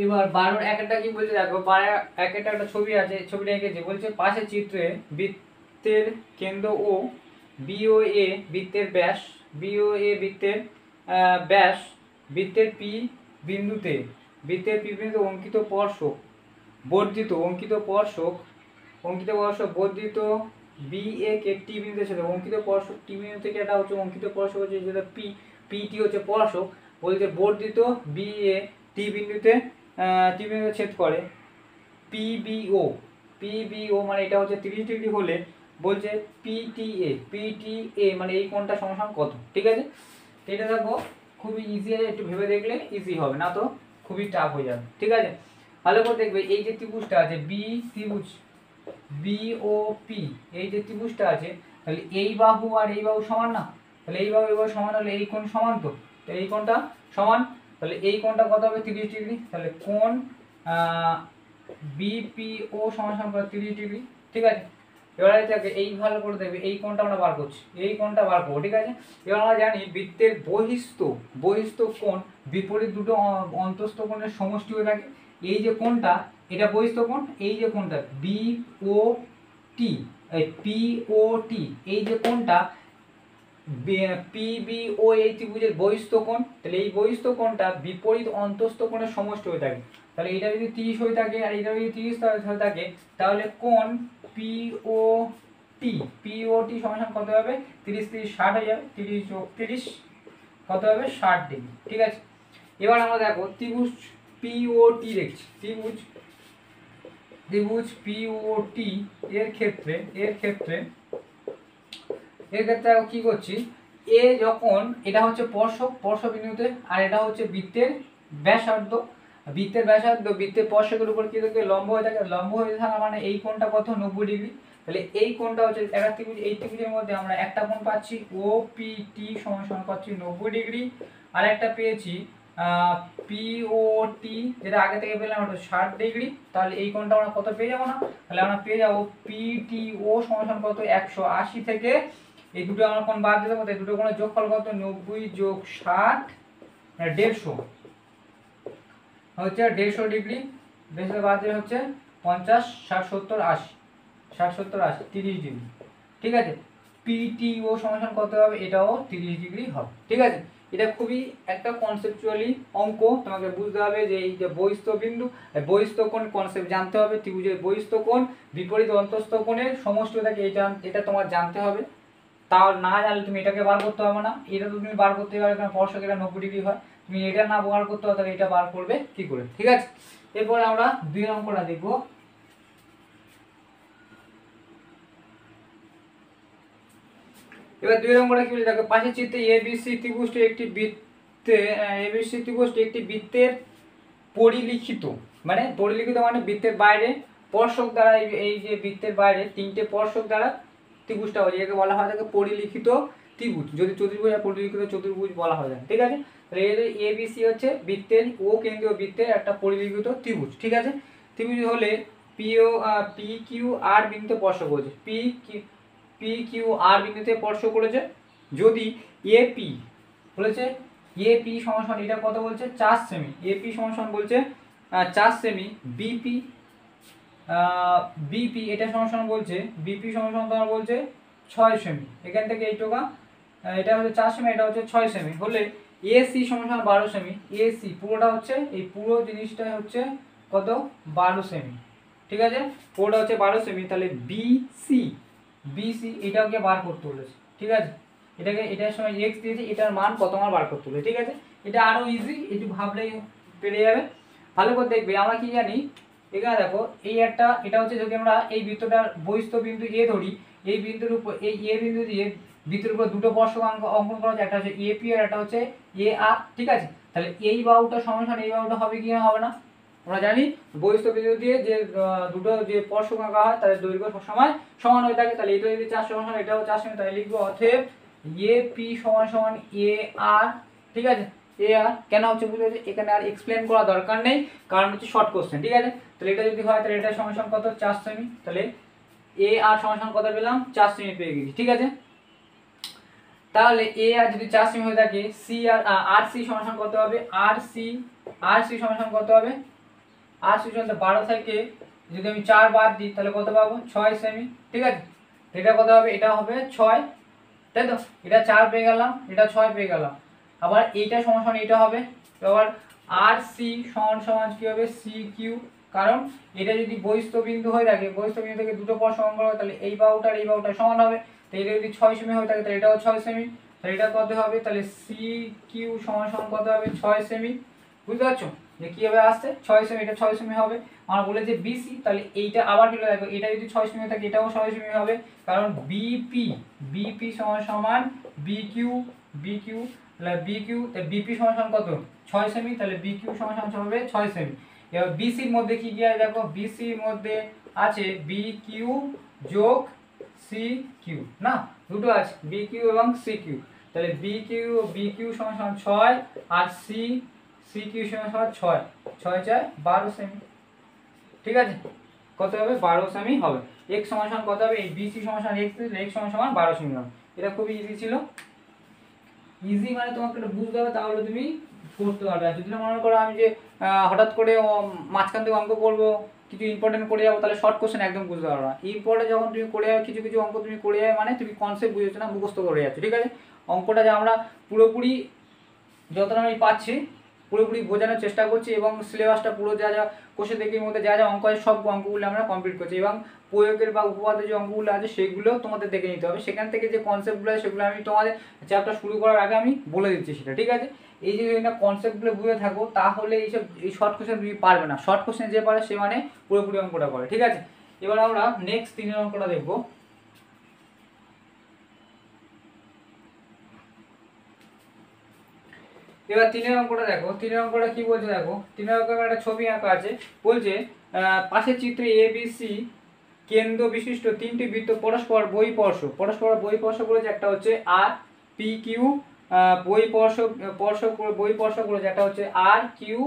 এবার 12 একটা কি বলছে দেখো, 12 একটা ছবি আছে, ছবিটা এঁকেছে, বলছে পাশের চিত্রে বৃত্তের কেন্দ্র ও বি ও এ বৃত্তের ব্যাস, বৃত্তের ব্যাস বৃত্তের পি বিন্দুতে অঙ্কিত স্পর্শক বর্ধিত বর্ধিত বি এ কে টি বিন্দুতে ছিল, অঙ্কিত স্পর্শক টি বিন্দু থেকে এটা হচ্ছে অঙ্কিত স্পর্শক হচ্ছে যেটা পিটি হচ্ছে স্পর্শক, বলছে বর্ধিত বি এ টি বিন্দুতে ছেদ করে পিবিও মানে এটা হচ্ছে 30 ডিগ্রি হলে, বলছে পিটিএ মানে এই কোণটা সমান কত, ঠিক আছে। এটা দেখো খুবই ইজি আছে, একটু ভেবে দেখলে ইজি হবে, না তো খুবই টাফ হয়ে যাবে, ঠিক আছে। ভালো করে দেখবে, এই যে ত্রিভুজটা আছে ত্রিভুজ বিওপি, এই যে ত্রিভুজটা আছে, তাহলে এই বাহু আর এই বাহু সমান না, তাহলে এই বাহু সমান হলে এই কোণ সমান, তো এই কোণটা সমান, তাহলে এই কোণটা কত হবে? 30 ডিগ্রি, তাহলে কোণ বিপিও সমান 30 ডিগ্রি, ঠিক আছে। এবার এই ভালো করে দেখবে, এই কোণটা আমরা বার করছি, এই কোণটা বার করবো, ঠিক আছে। এবার আমরা জানি বৃত্তের বহিস্থ কোণ বিপরীত দুটো অন্তস্থ কোণের সমষ্টি হয়ে থাকে। এই যে কোণটা, এটা বহিস্থ কোণ, এই যে কোণটা বিওটি এই যে কোণটা পিবিও এই ত্রিভুজের বহিস্থ কোণ, তাহলে এই বহিস্থ কোণটা বিপরীত অন্তস্থ কোণের সমষ্টি হয়ে থাকে। তাহলে এটা যদি 30 হয়ে থাকে আর এটা যদি 30 হয়ে থাকে, তাহলে কোণ পিওটি সমান কত হবে? 30 30 60 হয়ে যাবে, 30 যোগ 30 কত হবে? 60 ডিগ্রি, ঠিক আছে। এবার আমরা দেখো ত্রিভুজ পিওটি দেখছি, ত্রিভুজ পিওটি এর ক্ষেত্রে কি করছি, এ যখন এটা হচ্ছে স্পর্শ বিন্দুতে, আর এটা হচ্ছে বৃত্তের ব্যাসার্ধ, বৃত্তের স্পর্শকের উপর কি থাকে? লম্ব হয়ে থাকে, মানে এই কোণটা কত? 90 ডিগ্রি। তাহলে এই কোণটা হচ্ছে একটা ত্রিভুজ, এই ত্রিভুজের মধ্যে আমরা একটা কোণ পাচ্ছি ওপিটি সমান পাচ্ছি 90 ডিগ্রি, আর একটা পেয়েছি পিওটি, যেটা আগে থেকে পেলাম ওটা 60 ডিগ্রি। তাহলে এই কোণটা আমরা কত পেয়ে যাবো না? তাহলে আমরা পেয়ে যাবো পিটিও সমান কত? 180 থেকে এই দুটো আমরা কোণ বাদ দিতে পারবো, এই দুটো কোণের যোগফল কত? 90 যোগ 60 150 হচ্ছে 150 ডিগ্রি, বেশি বাদ দিলে হচ্ছে 50 60 70 80 60 70 80 30 ডিগ্রি, ঠিক আছে। পিটিও সমান কত হবে? এটাও 30 ডিগ্রি হবে, ঠিক আছে। এটা খুবই একটা কনসেপচুয়ালি অঙ্ক, তোমাকে বুঝতে হবে যে এই যে বহিস্থ বিন্দু, বহিস্থ কোণ কনসেপ্ট জানতে হবে, ত্রিভুজের বহিস্থ কোণ বিপরীত অন্তস্থ কোণের সমষ্টি থাকে, এটা তোমার জানতে হবে। তাও না জানলে তুমি এটাকে বার করতে হবে না। এটা তো তুমি বার করতে পারবে, কারণ স্পর্শক এটা 90° হয়, তুমি এটা না বার করতে হবে তাহলে এটা বার করবে কি করে, ঠিক আছে। এরপরে আমরা 2 অঙ্কটা দেখব। এবার 2 অঙ্কটা কি বলে দেখো, পাশের চিত্রে এবিসি ত্রিভুজটি একটি বৃত্তে এবিসি ত্রিভুজটি একটি বৃত্তের পরিলিখিত মানে বৃত্তের বাইরে স্পর্শক দ্বারা এই যে বৃত্তের বাইরে 3টে স্পর্শক দ্বারা ত্রিভুজটা হয়, একে বলা হয় থাকে পরিলিখিত ত্রিভুজ। যদি চতুর্ভুজ আর পরিলিখিত চতুর্ভুজ বলা হয়, ঠিক আছে। তাহলে এর এবিসি হচ্ছে বৃত্তের ও কেন্দ্রীয় বৃত্তের একটা পরিলিখিত ত্রিভুজ, ঠিক আছে। ত্রিভুজ হলে পি কিউ আর বিন্দুতে স্পর্শ করেছে, পি কিউ আর বিন্দুতে স্পর্শ করেছে। যদি এপি বলেছে এপি সমান এটা কত বলছে 4 সেমি, এপি সমান বলছে 4 সেমি, বিপি বিপি এটা সমান বলছে বিপি সমান তোমার বলছে 6 সেমি। এখান থেকে এইটুকা এটা হচ্ছে 4 সেমি, এটা হচ্ছে 6 সেমি হলে এসি সমান 12 সেমি। এসি পুরোটা হচ্ছে এই পুরো জিনিসটা হচ্ছে কত 12 সেমি, ঠিক আছে। পুরোটা হচ্ছে 12 সেমি। তাহলে বিসি বিসি এটাকে বার করতে বলেছে, ঠিক আছে। এটার সময় এক্স দিয়েছে, এটার মান কত মান বার করতে হবে, ঠিক আছে। এটা আরো ইজি, একটু ভাবলেই পেরে যাবে। ভালো করে দেখবে, আমরা কি জানি এখানে দেখো এই এটা হচ্ছে যদি আমরা এই বৃত্তটার বহিস্থ বিন্দু এ ধরি, এই বিন্দুর উপর এই এ বিন্দু দিয়ে বৃত্তের উপর দুটো স্পর্শক অঙ্কন করা হচ্ছে, একটা হচ্ছে এপি আর একটা হচ্ছে এ আর, ঠিক আছে। তাহলে এই বাহুটা সমান এই বাহুটা হবে কি হবে না, আমরা জানি বহিস্থ বিন্দু দিয়ে যে দুটো যে স্পর্শক আঁকা হয় তাদের দৈর্ঘ্য সবসময় সমান হয়ে থাকে। তাহলে এটা যদি 4 সমান এটাও 4 সেমি, তাহলে লিখবো অতএব এপি সমান এ আর, ঠিক আছে। এ আর কেন হচ্ছে বুঝতে পারছি, এখানে আর এক্সপ্লেন করা দরকার নেই, কারণ হচ্ছে শর্ট কোশ্চেন, ঠিক আছে। তাহলে এটা যদি হয় তাহলে এটা সমান কত 4 সেমি, তাহলে এ আর সমান কত পেলাম 4 সেমি পেয়ে গেছি, ঠিক আছে। তাহলে এ আর যদি 4 সেমি হয়ে থাকে, সি আর সি সমান কত হবে, আর সি সমান কত হবে, আর সি সমান 12 থেকে যদি আমি 4 বাদ দিই তাহলে কত পাবো 6 সেমি, ঠিক আছে। এটা কত হবে, এটা হবে 6, তাই তো। এটা 4 পেয়ে গেলাম, এটা 6 পেয়ে গেলাম। আবার এইটা সমান এটা হবে, আবার আর সি সমান কি হবে সি কিউ, কারণ এটা যদি বহিস্থ বিন্দু হয়ে থাকে, বহিস্থ বিন্দু থেকে দুটো স্পর্শক অঙ্কন হয় তাহলে এই বাহুটার এই বাহুটা সমান হবে। তো এটা যদি 6 সেমি হয়ে থাকে তাহলে এটাও 6 সেমি, তাহলে এটা কত হবে, তাহলে সি কিউ সমান কত হবে 6 সেমি। বুঝতে পারছো যে কিভাবে আসছে 6 সেমি, এটা 6 সেমি হবে। আমরা বলেছে বিসি, তাহলে এইটা আবার কি দেখো, এটা যদি 6 সেমি থাকে এটাও 6 সেমি হবে, কারণ বিপি সমান বিকিউ তাহলে বিপি সমান কত 6 সেমি, তাহলে বিকিউ সমান হবে 6 সেমি। এবার বিসির মধ্যে কি কি আছে দেখো, বিসির মধ্যে আছে বিকিউ যোগ সি কিউ, না দুটো আছে বিকিউ এবং সি কিউ। তাহলে বিকিউ সমান 6 আর সি কিউ সমান 6, 6 4 12 সেমি, ঠিক আছে। কত হবে 12 সেমি হবে। x সমান কত হবে, এই বিসি সমান x সমান 12 সেমি হবে। এটা খুব ইজি ছিল, ইজি মানে তোমাকে এটা বুঝতে হবে তাহলে তুমি করতে পারবে। আর যদি মনে করো আমি যে হঠাৎ করে মাঝখান থেকে অঙ্ক করবো, কিছু ইম্পর্টেন্ট করে যাবো, তাহলে শর্ট কোশ্চেন একদম বুঝতে পারবে না। ইম্পর্টেন্ট যখন তুমি করে যাবে, কিছু কিছু অঙ্ক তুমি করে যাবে মানে তুমি কনসেপ্ট বুঝেছো না, মুখস্থ করে যাচ্ছ, ঠিক আছে। অঙ্কটা যে আমরা পুরোপুরি যতটা আমি পাচ্ছি পুরোপুরি বোঝানোর চেষ্টা করছি, এবং সিলেবাসটা পুরো যা যা কোশ্চেন দেখের মধ্যে যা যা অঙ্ক আছে সব অঙ্কগুলো আমরা কমপ্লিট করছি, এবং প্রয়োগের বা উপপাদ্য যে অঙ্কগুলো আছে সেগুলো তোমাদের দেখে নিতে হবে। সেখান থেকে যে কনসেপ্টগুলো আছে সেগুলো আমি তোমাদের চ্যাপ্টার শুরু করার আগে আমি বলে দিচ্ছি সেটা, ঠিক আছে। এই যে না কনসেপ্টগুলো বুঝে থাকো তাহলে এই শর্ট কোশ্চেন তুমি পারবে না, শর্ট কোশ্চেন যে পারে সে মানে পুরোপুরি অঙ্কটা করে, ঠিক আছে। এবার আমরা নেক্সট 3 অঙ্কটা দেখবো। এবার 3 অঙ্কটা দেখো, 3 অঙ্কটা কি বলছে দেখো, 3 অঙ্কের একটা ছবি আঁকা আছে, বলছে পাশের চিত্রে এবিসি কেন্দ্র বিশিষ্ট 3টি বৃত্ত পরস্পর বহিঃস্পর্শ করেছে। একটা হচ্ছে আর পি কিউ বহিঃস্পর্শ করেছে, একটা হচ্ছে আর কিউ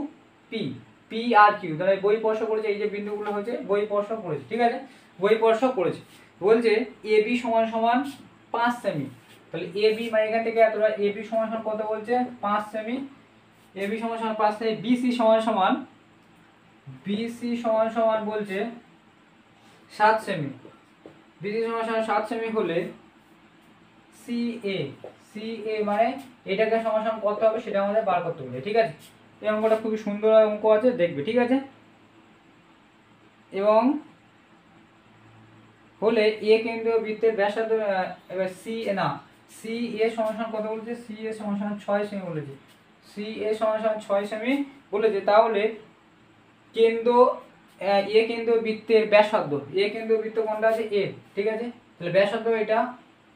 পি আর কিউ, তাহলে বহিঃস্পর্শ করেছে, এই যে বিন্দুগুলো হচ্ছে বহিঃস্পর্শ করেছে, ঠিক আছে, বহিঃস্পর্শ করেছে। বলছে এবি সমান 5 সেমি, তাহলে এবি মানে এখান থেকে এতটা এবি সমান কত বলছে 5 সেমি, এবি সমান 5 সেমি। বিসি সমান বলছে 7 সেমি, বিসি সমান 7 সেমি হলে সিএ মানে এটাকে সমান কত হবে সেটা আমাদের বার করতে হবে, ঠিক আছে। এই অঙ্কটা খুবই সুন্দর অঙ্ক আছে, দেখবে, ঠিক আছে। এবং হলে এ কেন্দ্রীয় বৃত্তের ব্যাসার্ধ এবার সি না সি এ সমান কত বলেছে, সি এ সমান 6 সেমি বলেছে, সি এ সমান 6 সেমি বলেছে। তাহলে কেন্দ্র এ কেন্দ্রীয় বৃত্তের ব্যাসার্ধ, এ কেন্দ্রীয় বৃত্ত কোনটা আছে, এ, ঠিক আছে। তাহলে ব্যাসার্ধ এটা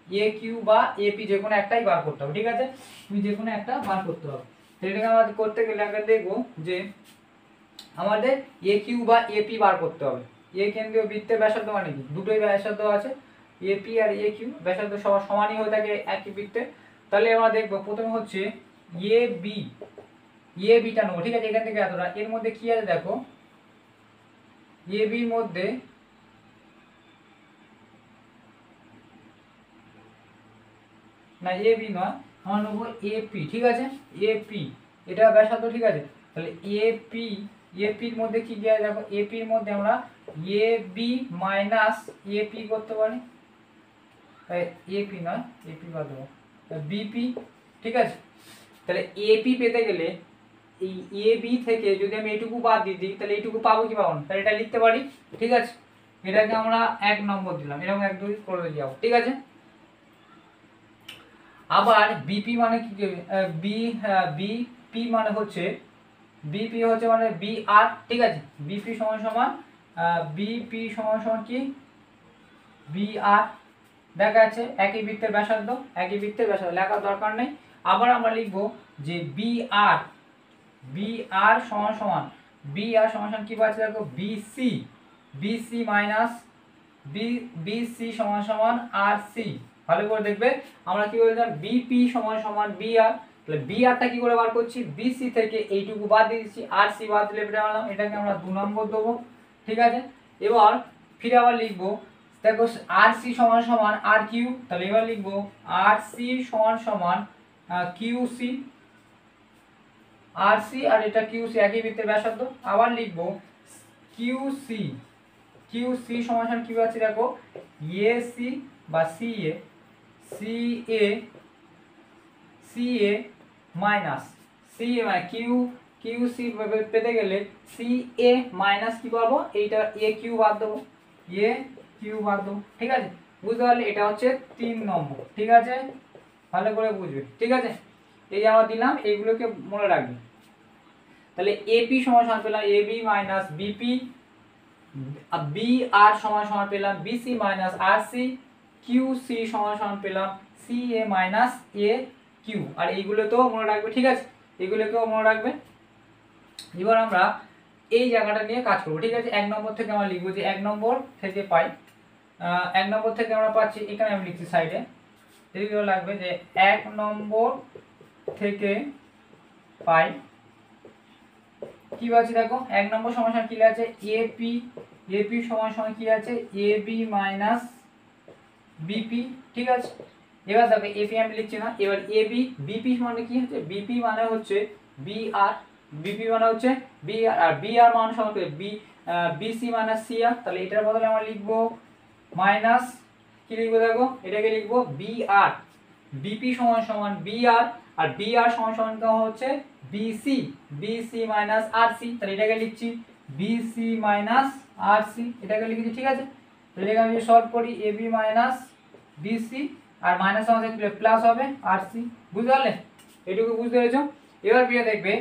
এ কিউ বা এপি যে কোনো একটাই বার করতে হবে, ঠিক আছে, তুমি যে কোনো একটা বার করতে হবে। এটাকে আমাদের করতে গেলে আমরা দেখবো যে আমাদের এ কিউ বা এপি বার করতে হবে। এ কেন্দ্রীয় বৃত্তের ব্যাসার্ধ মানে কি, দুটোই ব্যাসার্ধ আছে, এপি আর এ কিউ ব্যাসার্ধ সবার সমানই হয়ে থাকে একই বৃত্তে। তাহলে আমরা দেখবো প্রথমে হচ্ছে এ বি, এ বিটা নেবো, ঠিক আছে, এখান থেকে এতটা, এর মধ্যে কি আছে দেখো, এ বির মধ্যে না এ বি নয়, আমরা নেবো এপি, ঠিক আছে, এপি এটা ব্যাসার্ধ, ঠিক আছে। তাহলে এপি, এপির মধ্যে কি দেওয়া, দেখো এপির মধ্যে আমরা এ বি মাইনাস এপি করতে পারি, তাই এপি নয়, এপি বাদ দেবো, বিপি, ঠিক আছে। তাহলে এপি পেতে গেলে এই এ বি থেকে যদি আমি এইটুকু বাদ দিয়ে দিই তাহলে এইটুকু পাবো কি পাবো না, তাহলে এটা লিখতে পারি, ঠিক আছে। এটাকে আমরা 1 নম্বর দিলাম, এরকম 1 2 করে যাও, ঠিক আছে। আবার বিপি মানে কি, বিপি মানে হচ্ছে, বিপি হচ্ছে মানে বি আর, ঠিক আছে, বিপি সমান সমান বিপি সমান সমান কি বি আর, দেখা যাচ্ছে একই বৃত্তের ব্যাসার্ধ, একই বৃত্তের ব্যাসার্ধ, লেখার দরকার নেই। আবার আমরা লিখবো যে বি আর, বি আর সমান সমান, বি আর সমান সমান কি পাচ্ছি দেখো, বিসি, বিসি মাইনাস বিসি সমান সমান আর সি। ভালো করে দেখবে আমরা কি বলছিলাম, বিপি সমান সমান বি আর, তাহলে বি আরটা কি করে বার করছি, বিসি থেকে এইটুকু বাদ দিয়ে দিচ্ছি, আর সি বাদ দিলে পেয়ে গেলাম, এটাকে আমরা 2 নম্বর দেবো, ঠিক আছে। এবার ফিরে আবার লিখবো দেখো আর সি সমান সমান আর কিউ, তাহলে এবার লিখবো আর সি সমান সমান কিউ সি, আর সি আর এটা কিউ সি একই বৃত্তের ব্যাসার্ধ। আবার লিখবো কিউ সি, কিউ সি সমান সমান কি আছে দেখো, এ সি বা C A, C A, C A minus, C এ মানে কিউ, কিউ সি পেতে গেলে সি এ মাইনাস কি পাবো, এইটা এ কিউ বাদ দেবো, এ কিউ বাদ দেবো, ঠিক আছে। বুঝতে পারলে এটা হচ্ছে 3 নম্বর, ঠিক আছে, ভালো করে বুঝবে, ঠিক আছে। এই যে আমরা দিলাম এইগুলোকে মনে রাখবে। তাহলে এপি সমান সমান পেলাম এ বি মাইনাস বিপি, বি আর সমান সমান পেলাম বিসি মাইনাস আর সি, কিউ সি সমান সমান পেলাম C A minus A Q, আর এইগুলো তো মনে রাখবে, ঠিক আছে, এগুলোকেও মনে রাখবে। এবার আমরা এই জায়গাটা নিয়ে কাজ করবো, ঠিক আছে। 1 নম্বর থেকে আমরা লিখবো যে 1 নম্বর থেকে পাই, 1 নম্বর থেকে আমরা পাচ্ছি, এখানে আমি লিখছি সাইডে, এদিকেও লাগবে যে 1 নম্বর থেকে পাই কি পাচ্ছি দেখো, 1 নম্বর সমস্যা কি আছে, এপি, এপি সমান সমান কি আছে, এ বি মাইনাস বিপি, ঠিক আছে। এবার দেখো এপি আমি লিখছি না, এবার এ বি, বিপি মানে কি হচ্ছে, বিপি মানে হচ্ছে বি আর, বিপি মানে হচ্ছে বি আর বি আর মান সমান বি বিসি মাইনাস সি আর, তাহলে এটার বদলে আমরা লিখবো মাইনাস কি লিখবো দেখো, এটাকে লিখবো বি আর, বিপি সমান সমান বি আর বি আর সমান সমান হচ্ছে বিসি, বিসি মাইনাস আর সি, তাহলে এটাকে লিখছি বিসি মাইনাস আর সি, এটাকে লিখেছি, ঠিক আছে। তাহলে এটাকে আমি সলভ করি, এ বি মাইনাস বিসি আর মাইনাস আমাদের প্লাস হবে আর সি, বুঝতে পারলে, এটুকু বুঝতে পেরেছো। এবার প্রিয় দেখবে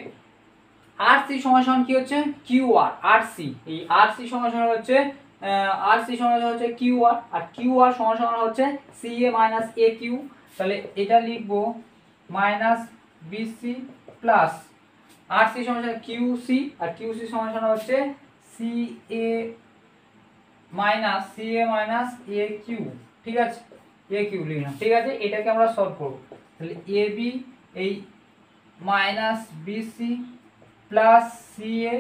আর সি সমান সমান কি হচ্ছে, কিউ আর, আর সি, এই আর সি সমান সমান হচ্ছে আর সি সমান হচ্ছে কিউ আর কিউ আর সমান সমান হচ্ছে C A minus A Q, তাহলে এটা লিখবো মাইনাস বিসি প্লাস আর সি সমান কিউ সি, আর কিউ সি সমান হচ্ছে C A minus A Q, ঠিক আছে, এ কিউ লিখলাম, ঠিক আছে। এটাকে আমরা সলভ করবো, তাহলে এ বি এই minus BC plus C A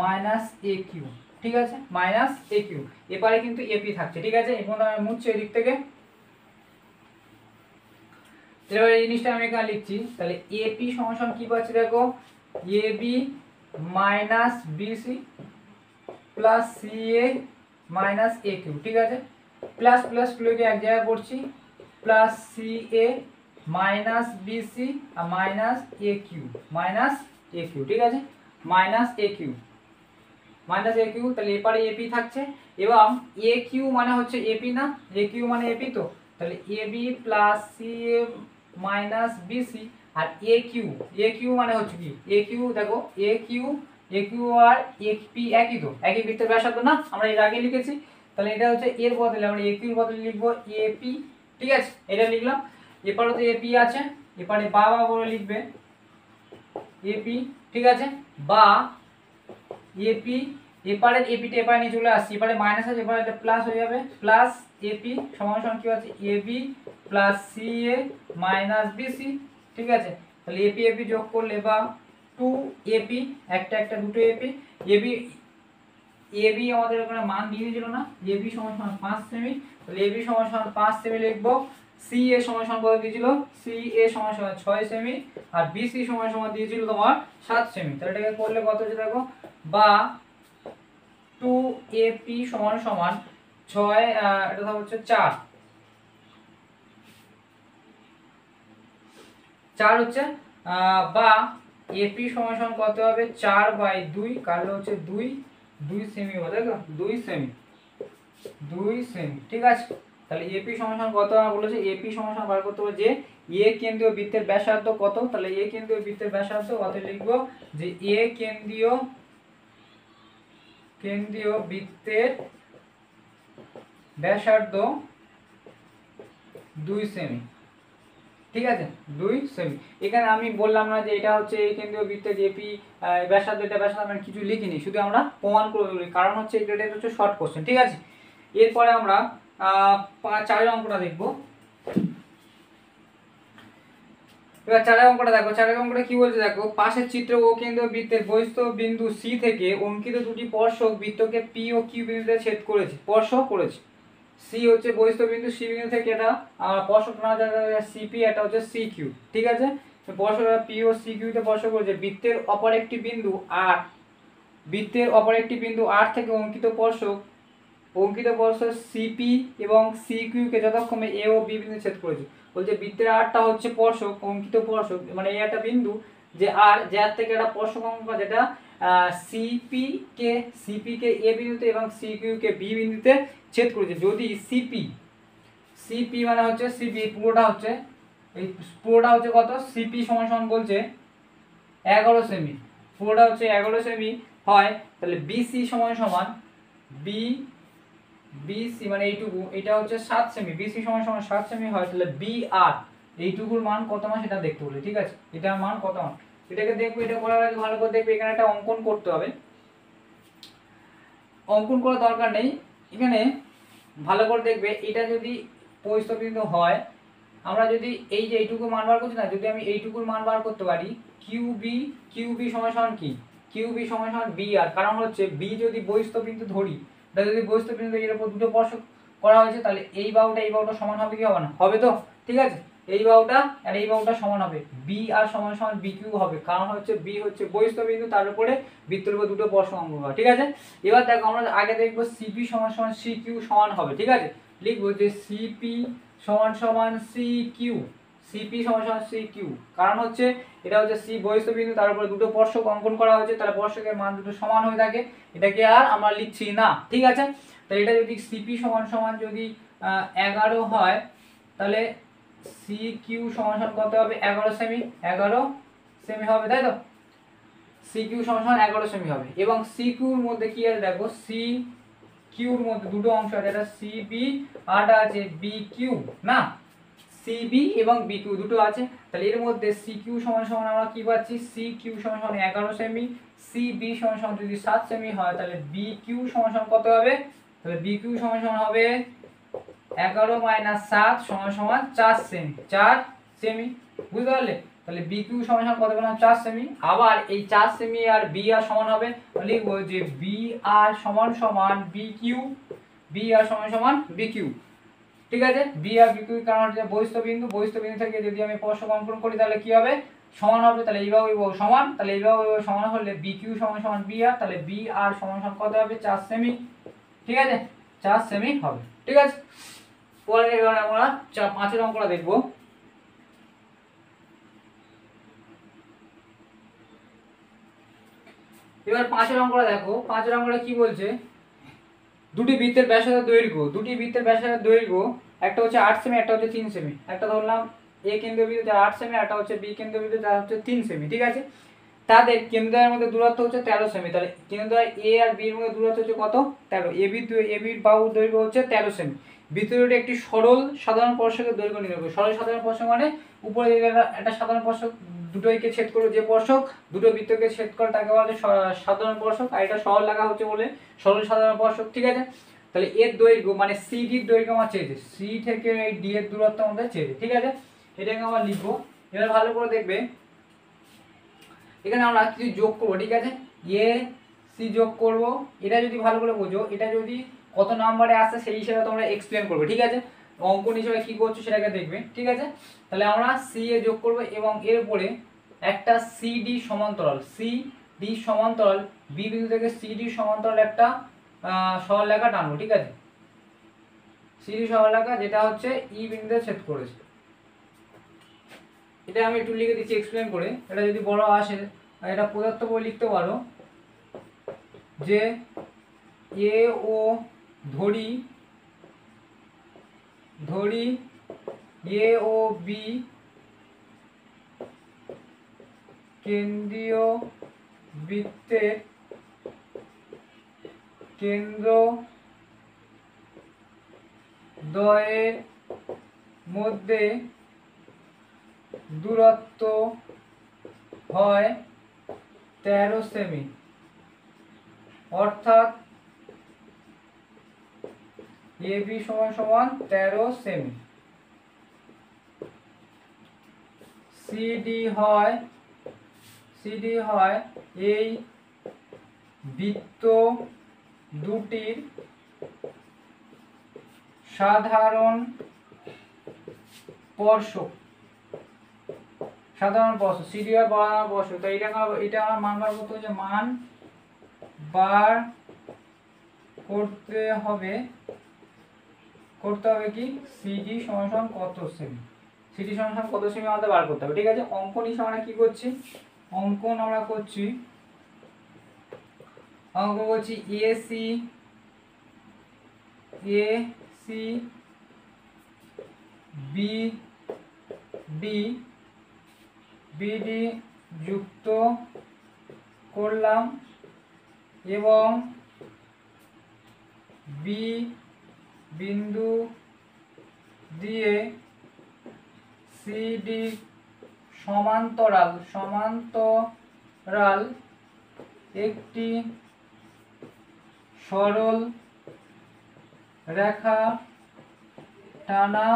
minus A Q, ঠিক আছে, মাইনাস এ কিউ, এবারে কিন্তু এপি থাকছে, ঠিক আছে। এখন আমি মুছছি এদিক থেকে, এবার এই জিনিসটা আমি এখানে লিখছি, তাহলে এপি সমান সমান কি পাচ্ছি দেখো, A B minus BC plus C A minus A Q, ঠিক আছে, প্লাস প্লাস গুলোকে এক জায়গায় করছি, plus C A minus BC আর মাইনাস এ কিউ, ঠিক আছে, minus A Q, minus A Q, তাহলে এপারে এপি থাকছে এবং এ কিউ মানে হচ্ছে এপি না, এ কিউ মানে এপি, তো তাহলে A B plus C A minus BC. R A Q মানে হচ্ছে কি, এ কিউ দেখো এ কিউ আর এপি একই, তো একই বৃত্তের ব্যাসার্ধ না, আমরা এর আগে লিখেছি। তাহলে এটা হচ্ছে এর বদলে আমরা এ কিউর বদলে লিখবো এপি, ঠিক আছে, এটা লিখলাম। এপারে তো এপি আছে, এপারে বা বলে লিখবে এপি, ঠিক আছে, বা এপি, এপারে এপিটা এপারে নিয়ে চলে আসছে, এপারে মাইনাস আছে, এপারে এটা প্লাস হয়ে যাবে, প্লাস এপি সমান সমান কি আছে AB plus C A minus BC, ঠিক আছে। তাহলে এপি এপি যোগ করলে বা 2 এপি, একটা একটা দুটো এপি, এবি এবি আমাদের ওখানে মান দিয়ে দিয়েছিল না, এবি সমান সমান 5 সেমি, তাহলে এবি সমান সমান 5 সেমি লিখবো। সি এ সমান সমান কত দিয়েছিল, সি এ সমান সমান 6 সেমি, আর বিসি সমান সমান দিয়েছিল তোমার 7 সেমি। তাহলে এটাকে করলে কত হচ্ছে দেখো, বা 2 এপি সমান সমান 6, এটা হচ্ছে 4 হচ্ছে, বা এপি সমান সমান কত হবে 4/2, কারণ হচ্ছে 2 সেমি হবে, দেখো 2 সেমি, ঠিক আছে। তাহলে এপি সমান সমান কত আমরা বলেছে, এপি সমান সমান বার করতে হবে যে এ কেন্দ্রীয় বৃত্তের ব্যাসার্ধ কত, তাহলে এ কেন্দ্রীয় বৃত্তের ব্যাসার্ধ কত লিখবো, যে এ কেন্দ্রীয় বৃত্তের ব্যাসার্ধ 2 সেমি, ঠিক আছে, 2 সেমি। এখানে আমি বললাম না যে এটা হচ্ছে এই কেন্দ্রীয় বৃত্তের এপি ব্যাসার্ধ, এটা ব্যাসার্ধ আমরা কিছু লিখিনি, শুধু আমরা প্রমাণ করে দিই, কারণ হচ্ছে এটা হচ্ছে শর্ট কোশ্চেন, ঠিক আছে। এরপরে আমরা 4 অঙ্কটা দেখব। এবার 4 অঙ্কটা দেখো, 4 অঙ্কটা কি বলছে দেখো, পাশের চিত্র ও কেন্দ্রীয় বৃত্তের বহিস্থ বিন্দু সি থেকে অঙ্কিত দুটি স্পর্শক বৃত্তকে পি ও কিউ বিন্দুতে ছেদ করেছে, স্পর্শ করেছে। সি হচ্ছে বহিস্থ বিন্দু, সি বিন্দু থেকে এটা স্পর্শক না যায় সিপি, এটা হচ্ছে সি কিউ, ঠিক আছে। স্পর্শক পি ও সি কিউ তে স্পর্শ করেছে, বৃত্তের অপর একটি বিন্দু আর থেকে অঙ্কিত স্পর্শক সিপি এবং সি কিউ কে যথাক্রমে এ ও বি বিন্দু ছেদ করেছে। বলছে বৃত্তের আরটা হচ্ছে স্পর্শক, অঙ্কিত স্পর্শক মানে এই একটা বিন্দু, যে আর যার থেকে একটা স্পর্শক অঙ্ক, যেটা সিপি কে এ বিন্দুতে এবং সি কিউ কে বি বিন্দুতে ছেদ করেছে। যদি সিপি মানে হচ্ছে সিপি পুরোটা হচ্ছে কত, সিপি সমান সমান বলছে 11 সেমি, পুরোটা হচ্ছে 11 সেমি হয়, তাহলে বিসি সমান সমান বিসি মানে এইটুকু, এটা হচ্ছে 7 সেমি, বিসি সমান সমান 7 সেমি হয়, তাহলে বি আর এইটুকুর মান কত মান সেটা দেখতে বলে, ঠিক আছে, এটার মান কত মান এটাকে দেখবো। এটা করার আগে ভালো করে দেখবে, এখানে একটা অঙ্কন করতে হবে, অঙ্কন করার দরকার নেই, এখানে ভালো করে দেখবে। এটা যদি বহিস্থ বিন্দু হয়, আমরা যদি এই যে এইটুকু মান বার করছি না, যদি আমি এইটুকুর মান বার করতে পারি, কিউবি সমান সমান কি, কিউবি সমান সমান বি আর, কারণ হচ্ছে বি যদি বহিস্থ বিন্দু ধরি, তাহলে যদি বহিস্থ বিন্দু এর উপর দুটো স্পর্শক করা হয়েছে, তাহলে এই বাহুটা সমান হবে কি হবে না, হবে তো, ঠিক আছে। এই বাহুটা আর এই বাহুটা সমান হবে, বি আর সমান সমান বি কিউ হবে, কারণ হচ্ছে বি হচ্ছে বহিস্থ বিন্দু, তার উপরে বৃত্তের উপর দুটো স্পর্শক অঙ্ক হবে, ঠিক আছে। এবার দেখো আমরা আগে দেখবো সিপি সমান সমান সি কিউ সমান হবে, ঠিক আছে, লিখবো যে সিপি সমান সমান সি কিউ, সিপি সমান সমান সি কিউ, কারণ হচ্ছে এটা হচ্ছে সি বহিস্থ বিন্দু, তার উপরে দুটো স্পর্শক অঙ্কন করা হয়েছে, তাহলে স্পর্শকের মান দুটো সমান হয়ে থাকে, এটাকে আর আমরা লিখছি না, ঠিক আছে। তাহলে এটা যদি সিপি সমান সমান যদি 11 হয়, তাহলে সি কিউ সমান সমান কত হবে 11 সেমি হবে, তাই তো, সি কিউ সমান সমান 11 সেমি হবে। এবং সি কিউর মধ্যে কি আছে দেখো, সি কিউর মধ্যে দুটো অংশ আছে, এটা সিবি আর আছে বি কিউ না, সিবি এবং বি কিউ দুটো আছে, তাহলে এর মধ্যে সি কিউ সমান সমান আমরা কি পাচ্ছি, সি কিউ সমান সমান 11 সেমি, সিবি সমান সমান যদি 7 সেমি হয়, তাহলে বি কিউ সমান সমান কত হবে, তাহলে বি কিউ সমান সমান হবে 11 - 7 সমান সমান 4 সেমি, বুঝতে পারলে। তাহলে বি কিউ সমান সমান কত পেলাম 4 সেমি, আবার এই 4 সেমি আর বি আর সমান হবে, লিখবো যে বি আর সমান সমান বি কিউ, ঠিক আছে। বি আর বি কিউ কারণ হচ্ছে বহিস্থ বিন্দু থেকে যদি আমি স্পর্শক অঙ্কন করি, তাহলে কি হবে সমান হবে, তাহলে এই বাহু সমান, তাহলে এই বাহু সমান হলে বি কিউ সমান সমান বি আর, তাহলে বি আর সমান সমান কত হবে 4 সেমি, ঠিক আছে, 4 সেমি হবে, ঠিক আছে। পরে এবার আমরা 5 অঙ্কটা দেখবো। এবার 5 অঙ্কটা দেখো, 5 অঙ্কটা কি বলছে, দুটি বৃত্তের ব্যাসার্ধ দৈর্ঘ্য, দুটি বৃত্তের ব্যাসার্ধ দৈর্ঘ্য, একটা হচ্ছে 8 সেমি, একটা হচ্ছে 3 সেমি, একটা ধরলাম এ কেন্দ্রবিন্দু যার 8 সেমি, একটা হচ্ছে বি কেন্দ্রবিন্দু যার হচ্ছে 3 সেমি, ঠিক আছে। তাদের কেন্দ্রের মধ্যে দূরত্ব হচ্ছে 13 সেমি, তাহলে কেন্দ্র এ আর বি এর মধ্যে দূরত্ব হচ্ছে কত, 13। এবির বাহুর দৈর্ঘ্য হচ্ছে 13 সেমি। বৃত্তটি একটি সরল সাধারণ স্পর্শকের দৈর্ঘ্য নির্ণয় করবে। সরল সাধারণ স্পর্শক মানে উপরে একটা সাধারণ স্পর্শক দুটোইকে ছেদ করে, যে স্পর্শক দুটো বৃত্তকে ছেদ করে তাকে বলা হয় সাধারণ স্পর্শক, আর এটা সরল লেখা হচ্ছে বলে সরল সাধারণ স্পর্শক, ঠিক আছে। তাহলে এর দৈর্ঘ্য মানে সিডির দৈর্ঘ্য আমার চেয়েছে, সি থেকে এই ডি এর দূরত্ব আমাদের চেয়েছে, ঠিক আছে। এটাকে আমরা লিখবো। এবার ভালো করে দেখবে, এখানে আমরা কিছু যোগ করবো, ঠিক আছে। এ সি যোগ করব, এটা যদি ভালো করে বোঝো, এটা যদি কত নাম্বারে আসে সেই হিসেবে তোমরা এক্সপ্লেন করবে, ঠিক আছে। অঙ্কন হিসেবে কি করছো সেটাকে দেখবে, ঠিক আছে। তাহলে আমরা সি এ যোগ করব এবং এর উপরে একটা সিডি সমান্তরাল, সিডি সমান্তরাল বি বিন্দু থেকে সিডি সমান্তরাল একটা সরলরেখা টানবো, ঠিক আছে। সিডি সরলরেখা যেটা হচ্ছে ই বিন্দুতে ছেদ করেছে। এটা আমি একটু লিখে দিচ্ছি এক্সপ্লেন করে, এটা যদি বড় আসে এটা পদার্থ বই লিখতে পারো যে এ ও ধরি এ ও বি কেন্দ্রীয় বৃত্তের কেন্দ্র দ্বয়ের মধ্যে দূরত্ব হয় 13 সেমি, অর্থাৎ এবি সমান সমান 13 সেমি। সিডি হয় এই বৃত্ত দুটির সাধারণ স্পর্শক, সিডি আর বরাবর স্পর্শক। তো এটা আমার মান বার করতে হবে, যে মান বার করতে হবে কি সিডি সমান কত সেমি, সিডি সমান কত সেমি আমাদের বার করতে হবে, ঠিক আছে। অঙ্কন হিসেবে আমরা কি করছি, অঙ্কন আমরা করছি, অঙ্ক করছি এসি বিডি যুক্ত করলাম এবং বি বিন্দু দিয়ে সিডি সমান্তরাল একটি সরল রেখা টানা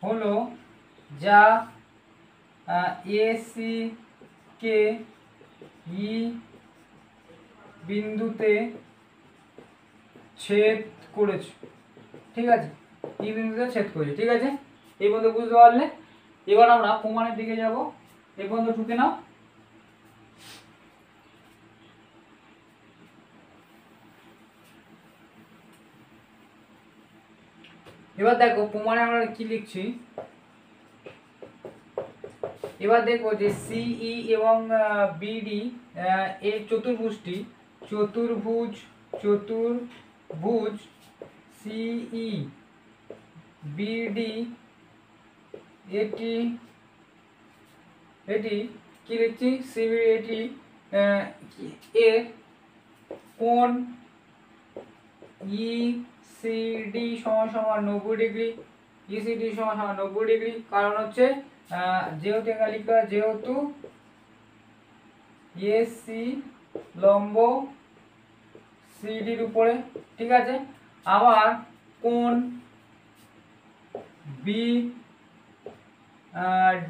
হলো, যা এসি কে ই বিন্দুতে ছেদ করেছে, ঠিক আছে। ই বিন্দুতে ছেদ করেছে, ঠিক আছে। এই পর্যন্ত বুঝতে পারলে। এবার আমরা প্রমাণের দিকে যাব, এই পর্যন্ত ঢুকে নাও। এবার দেখো প্রমাণে আমরা কি লিখছি, এবার দেখো যে সিই এবং বিডি এই চতুর্ভুজ সিই বিডি এটি কি লিখছি, সিবি এটি এর কোণ ইসিডি সমান 90 ডিগ্রি, ইসিডি সমান 90 ডিগ্রি, কারণ হচ্ছে যেহেতু এখানে লিখতে হয় যেহেতু এসি লম্ব সিডির উপরে, ঠিক আছে। আবার কোণ বি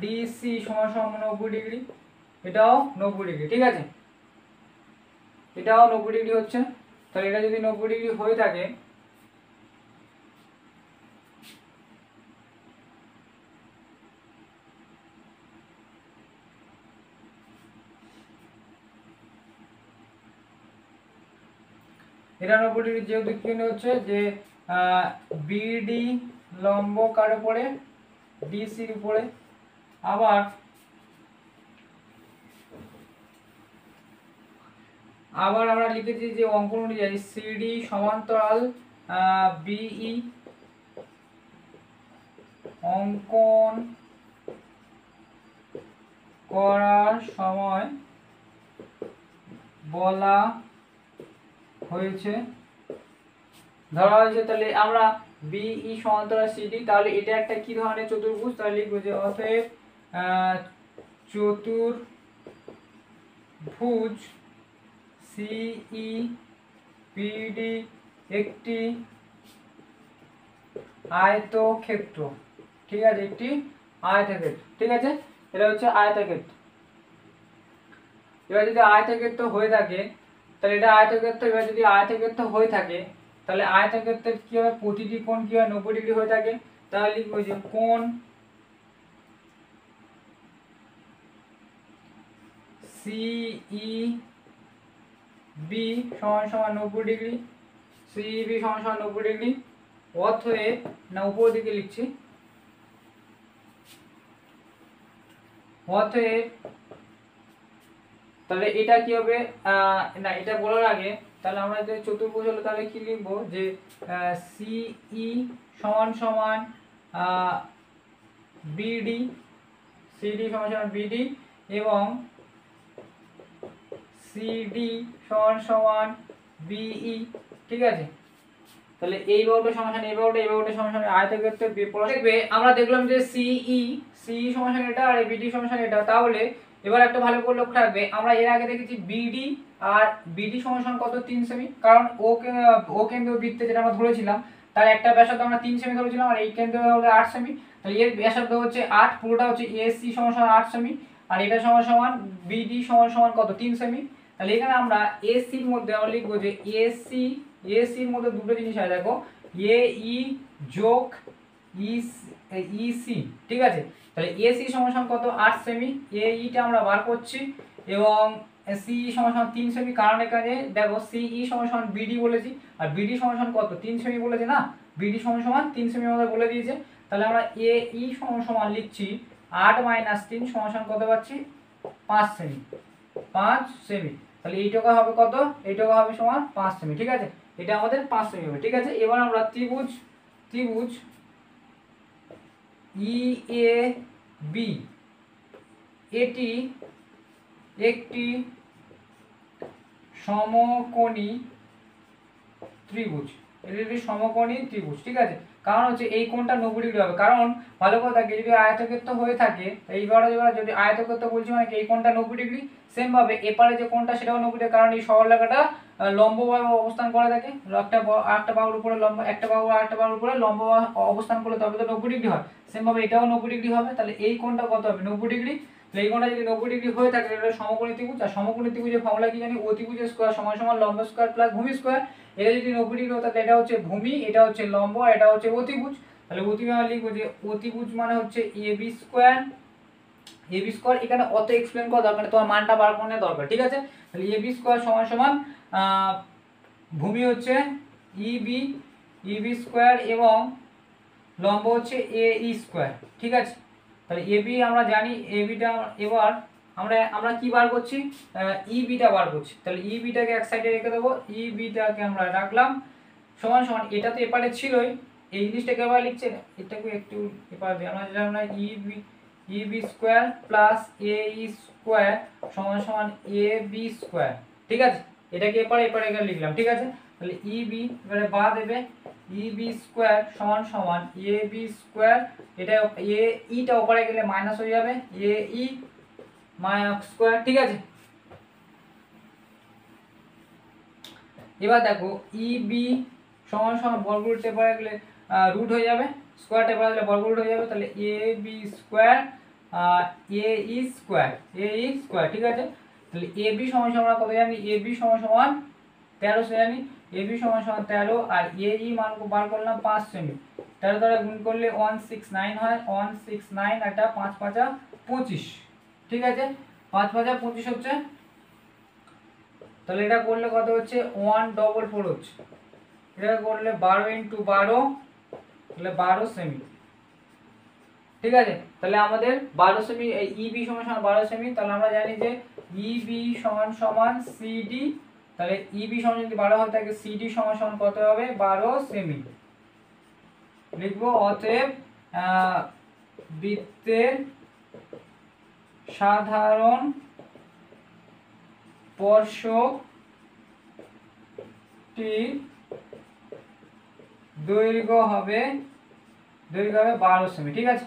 ডিসি সমান 90 ডিগ্রি, এটাও 90 ডিগ্রি, ঠিক আছে। এটাও 90 ডিগ্রি হচ্ছে। তাহলে এটা যদি 90 ডিগ্রি হয়ে থাকে, এটা 90 ডিগ্রি যেহেতু কি হচ্ছে যে বিডি লম্ব কার উপরে, ডিসির উপরে, আবার আবার আমরা লিখেছি যে অঙ্কন অনুযায়ী সিডি সমান্তরাল বিই অঙ্কন করার সময় বলা হয়েছে, ধরা হয়েছে। তাহলে আমরা বিই সমান্তরাল সিডি, তাহলে এটা একটা কি ধরনের চতুর্ভুজ, তাহলে লিখবো যে অতএব চতুর্ভুজ সিই পিডি একটি আয়তক্ষেত্র। ঠিক আছে, একটি আয়তক্ষেত্র। ঠিক আছে, এটা হচ্ছে আয়তক্ষেত্র। এবার যদি আয়তক্ষেত্র হয়ে থাকে তাহলে এটা আয়তক্ষেত্র। এবার যদি আয়তক্ষেত্র হয়ে থাকে তাহলে আয়তক্ষেত্রের কি হবে, প্রতিটি কোণ কি হয় 90 ডিগ্রি হয়ে থাকে। তাহলে লিখবো যে কোণ সিইবি সমান সমান 90 ডিগ্রি, সিইবি সমান সমান 90 ডিগ্রি। অতএব না উপর দিকে লিখছি, অতএব তাহলে এটা কি হবে, না এটা বলার আগে তাহলে আমরা যে চতুর্ভুজ হলো তাহলে কি লিখবো যে সিই সমান সমান বিডি, সিডি সমান সমান বিডি এবং সিডি সমান সমান বিই। ঠিক আছে, তাহলে এই বাহুটা সমান সমান এই বাহুটা, এই বাহুটা সমান সমান আয়তক্ষেত্রের বিপরীত দেখবে। আমরা দেখলাম যে সিই সমান সমান এটা আর বিডি সমান সমান এটা। তাহলে এবার একটা ভালো করে লক্ষ্য রাখবে, আমরা এর আগে দেখেছি বিডি আর বিডি সমান সমান কত 3 সেমি, কারণ ও কেন্দ্র বৃত্তে যেটা আমরা ধরেছিলাম তার একটা ব্যাসার্ধ আমরা 3 সেমি ধরেছিলাম, আর এই কেন্দ্র হলো 8 সেমি। তাহলে এর ব্যাসার্ধ হচ্ছে 8, পুরোটা হচ্ছে এসি সমান সমান 8 সেমি, আর এটা সমান সমান বিডি সমান সমান কত 3 সেমি। তাহলে এখানে আমরা এসির মধ্যে আমরা লিখবো যে এসির মধ্যে দুটো জিনিস আছে, দেখো এই যোগ ইসি। ঠিক আছে, তাহলে এসি সমান সমান কত 8 সেমি, এইটা আমরা বার করছি, এবং সিই সমান সমান 3 সেমি, কারণ এখানে দেখো সিই সমান সমান বিডি বলেছি আর বিডি সমান সমান কত 3 সেমি বলেছে না, বিডি সমান সমান 3 সেমি আমাদের বলে দিয়েছে। তাহলে আমরা এই সমান সমান লিখছি 8 - 3 সমান সমান কত পাচ্ছি 5 সেমি, 5 সেমি। তাহলে এইটুকু হবে কত, এইটুকু হবে সমান 5 সেমি। ঠিক আছে, এটা আমাদের 5 সেমি হবে। ঠিক আছে, এবার আমরা ত্রিভুজ ইএবি এটি একটি সমকোণী ত্রিভুজ, এটি একটি সমকোণী ত্রিভুজ। ঠিক আছে, কারণ হচ্ছে এই কোণটা 90 ডিগ্রি হবে, কারণ ভালো করে থাকে যদি আয়তক্ষেত্র হয়ে থাকে, এইবারে যদি আয়তক্ষেত্র বলছি মানে এই কোণটা 90 ডিগ্রি, সেম ভাবে এপারে যে কোণটা সেটাও 90 ডিগ্রি, কারণ এই সরলরেখাটা লম্বভাবে অবস্থান করে থাকে, একটা বাহুর উপরে লম্ব, একটা বাহু আর একটা বাহুর উপরে লম্ব অবস্থান করলে তবে তো 90 ডিগ্রি হয়, সেম ভাবে এটাও 90 ডিগ্রি হবে। তাহলে এই কোণটা কত হবে 90 ডিগ্রি। তাহলে এই কোণটা যদি 90 ডিগ্রি হয়ে থাকে এটা সমকোণী ত্রিভুজ, আর সমকোণী ত্রিভুজের ফর্মুলা কি জানি, অতিভুজের স্কয়ার সমান সমান লম্ব স্কয়ার প্লাস ভূমি স্কয়ার। এটা যদি 90 ডিগ্রি হতো তাহলে এটা হচ্ছে ভূমি, এটা হচ্ছে লম্ব, এটা হচ্ছে অতিভুজ। তাহলে অতিভুজ আমরা লিখবো যে অতিভুজ মানে হচ্ছে এবি স্কয়ার, এবি স্কয়ার এখানে অত এক্সপ্লেন করা দরকার নেই, তোমার মানটা বার করে নেওয়া দরকার। ঠিক আছে, তাহলে এবি স্কয়ার সমান সমান ভূমি হচ্ছে ইবি স্কয়ার এবং লম্ব হচ্ছে এই স্কয়ার। ঠিক আছে, তাহলে এবি আমরা জানি, এবিটা এবার আমরা কি বার করছি, ইবিটা বার করছি। তাহলে ইবিটাকে এক সাইডে রেখে দেবো, ইবিটাকে আমরা রাখলাম সমান সমান, এটা তো এপারে ছিলই, এই জিনিসটাকে আবার লিখছে এটাকে একটু এপারে আমরা যেটা আমরা ইবি স্কয়ার প্লাস এই স্কয়ার সমান সমান এবি স্কয়ার। ঠিক আছে, এটাকে এপারে লিখলাম। ঠিক আছে, তাহলে ইবি এবারে বা দেবে ইবি স্কয়ার সমান সমান এবি স্কয়ার, এটা ইটা ওপারে গেলে মাইনাস হয়ে যাবে এই মাইনাস স্কয়ার। ঠিক আছে, এবার দেখো ইবি সমান সমান বর্গমূল টেপারে গেলে রুট হয়ে যাবে, স্কয়ার টেপারে গেলে বর্গমূল হয়ে যাবে। তাহলে এবি স্কয়ার এই স্কয়ার। ঠিক আছে, তাহলে এবি সমান সমান কত জানি, এবি সমান সমান 13 জানি, এবি সমান সমান 13 আর এই মান বার করলাম 5 সেমি, 13 দ্বারা গুণ করলে 169 হয়, 169 এটা 5 × 5 = 25। ঠিক আছে, 5 × 5 = 25 হচ্ছে, তাহলে এটা করলে কত হচ্ছে 144 হচ্ছে, এটা করলে 12 × 12 তাহলে 12 সেমি। ঠিক আছে, তাহলে আমাদের 12 সেমি, ইবি সমান সমান 12 সেমি। তাহলে আমরা জানি যে ইবি সমান সমান সিডি তাহলে ইবি সমান যদি 12 হয় তাহলে সিডি সমান সমান কত হবে 12 সেমি লিখবো। অতএব বৃত্তের সাধারণ স্পর্শকটি দৈর্ঘ্য হবে 12 সেমি। ঠিক আছে,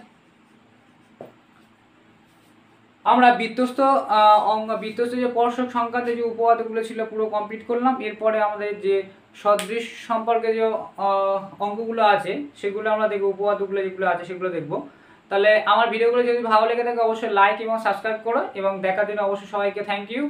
আমরা বৃত্তস্থ যে স্পর্শক সংক্রান্ত যে উপপাদ্যগুলো ছিল পুরো কমপ্লিট করলাম। এরপরে আমাদের যে সদৃশ সম্পর্কে যে অঙ্কগুলো আছে সেগুলো আমরা দেখব, উপপাদ্যগুলো যেগুলো আছে সেগুলো দেখব। তাহলে আমার ভিডিওগুলো যদি ভালো লেগে থাকে অবশ্যই লাইক এবং সাবস্ক্রাইব করো, এবং দেখার জন্য অবশ্যই সবাইকে থ্যাংক ইউ।